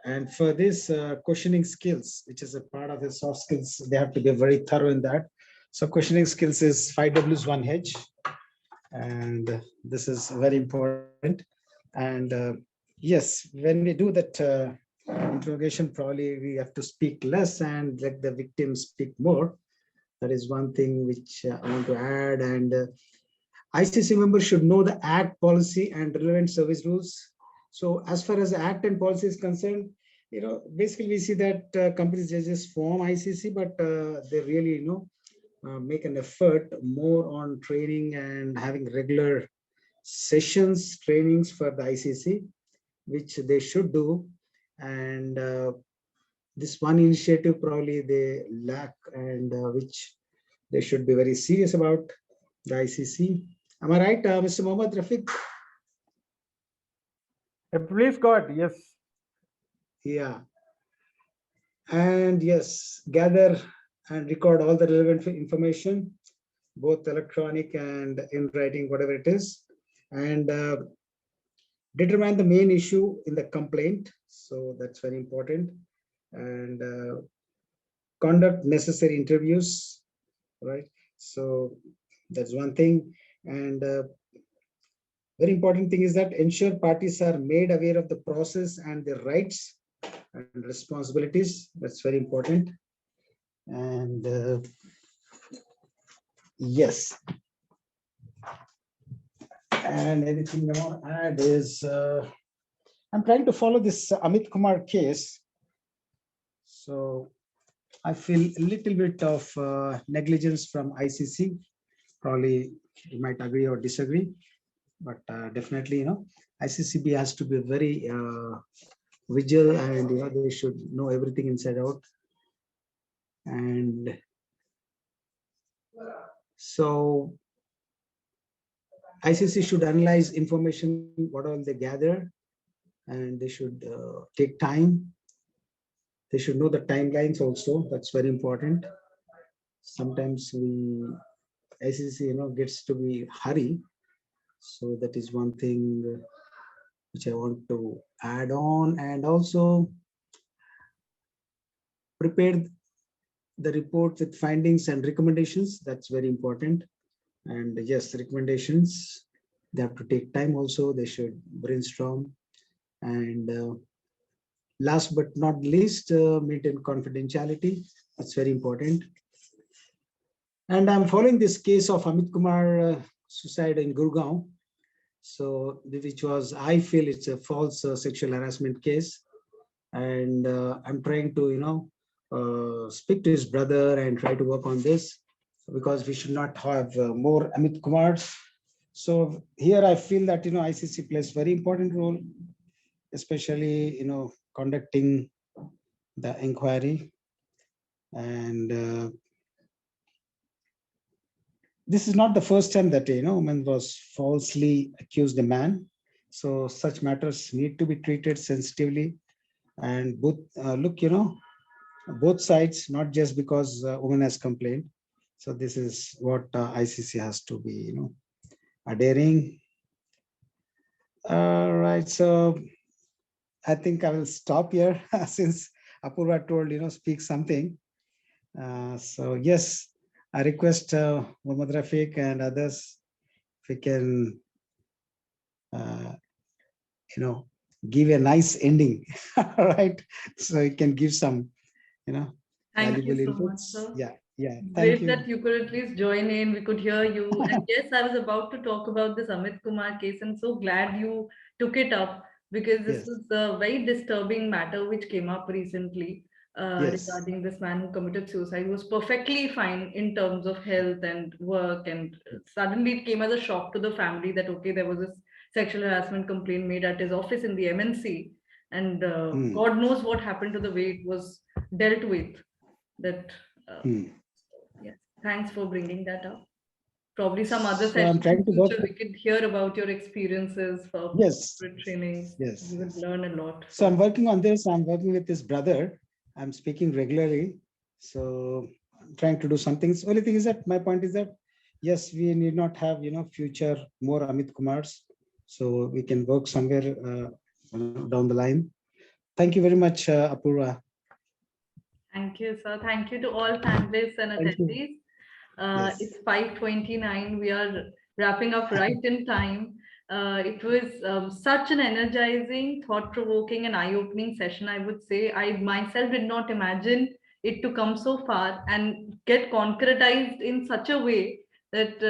And for this questioning skills, which is a part of the soft skills, they have to be very thorough in that. So questioning skills is 5Ws 1H. And this is very important. And yes, when we do that interrogation, probably we have to speak less and let the victim speak more. That is one thing which I want to add. And ICC members should know the Act, policy, and relevant service rules. So as far as the Act and policy is concerned, basically we see that companies just form ICC, but they really, make an effort more on training and having regular sessions, trainings for the ICC, which they should do. And this one initiative probably they lack, and which they should be very serious about, the ICC. Am I right, Mr. Mohammad Rafeeque? Please go ahead. Yes. Yeah. And yes, gather and record all the relevant information, both electronic and in writing, whatever it is, and determine the main issue in the complaint. So that's very important. And conduct necessary interviews, right? So that's one thing. And very important thing is that ensure parties are made aware of the process and their rights and responsibilities. That's very important. And yes. And anything I want to add is I'm trying to follow this Amit Kumar case. So I feel a little bit of negligence from ICC. Probably you might agree or disagree, but definitely, ICCB has to be very vigilant, and they should know everything inside out. And so ICC should analyze information, what all they gather, and they should take time. They should know the timelines also. That's very important. Sometimes ICC, gets to be hurry. So that is one thing which I want to add on, and also prepare the report with findings and recommendations. That's very important. And yes, recommendations, they have to take time also. They should brainstorm. And last but not least, maintain confidentiality. That's very important. And I'm following this case of Amit Kumar suicide in Gurgaon. So, which was, I feel it's a false sexual harassment case. And I'm trying to, speak to his brother and try to work on this, because we should not have more Amit Kumars. So here I feel that, ICC plays very important role, especially, conducting the inquiry. And this is not the first time that, woman was falsely accused a man. So such matters need to be treated sensitively. And both, look, both sides, not just because a woman has complained. So this is what ICC has to be, adhering. All right, so I think I will stop here since Apoorva told, speak something. So yes, I request Mohammad Rafeeque and others, if we can, give a nice ending, right? So you can give some, Thank valuable you so much, inputs. sir. Yeah. Thank Great you. that you could at least join in. We could hear you. And yes, I was about to talk about this Amit Kumar case. I'm so glad you took it up, because this Yes. was a very disturbing matter which came up recently Yes. regarding this man who committed suicide. He was perfectly fine in terms of health and work, and suddenly it came as a shock to the family that, okay, there was this sexual harassment complaint made at his office in the MNC, and God knows what happened to the way it was dealt with. That yes, thanks for bringing that up. Probably some other So I'm sessions trying in to work. future we could hear about your experiences for Yes. corporate trainings. Yes. We would learn a lot. So I'm working on this. I'm working with his brother. I'm speaking regularly. So I'm trying to do something. So only thing is that my point is that, yes, we need not have, future more Amit Kumars. So we can work somewhere down the line. Thank you very much, Apoorva. Thank you, sir. Thank you to all panelists and Thank you. attendees. Yes. It's 5:29. We are wrapping up right in time. It was such an energizing, thought-provoking, and eye-opening session, I would say. I myself did not imagine it to come so far and get concretized in such a way that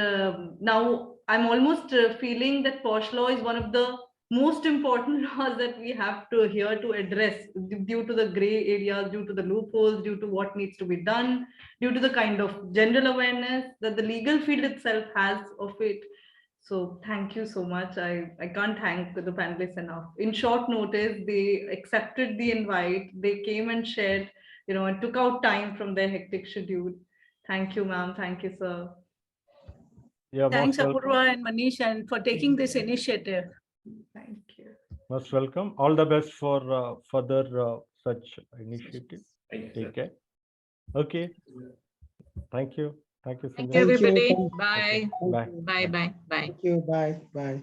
now I'm almost feeling that PoSH law is one of the most important laws that we have to here to address, due to the gray areas, due to the loopholes, due to what needs to be done, due to the kind of general awareness that the legal field itself has of it. So thank you so much. I can't thank the panelists enough. In short notice, they accepted the invite. They came and shared, and took out time from their hectic schedule. Thank you, ma'am. Thank you, sir. Yeah, Thanks, most welcome. Apoorva and Manish, and for taking this initiative. Thank you. Most welcome. All the best for further such initiatives. Thank you, Take care. Okay. Thank you. Thank you, Thank Sandhya. you, Thank you. everybody. Thank Bye. Bye. Bye. Bye. Bye. you. Bye. Bye.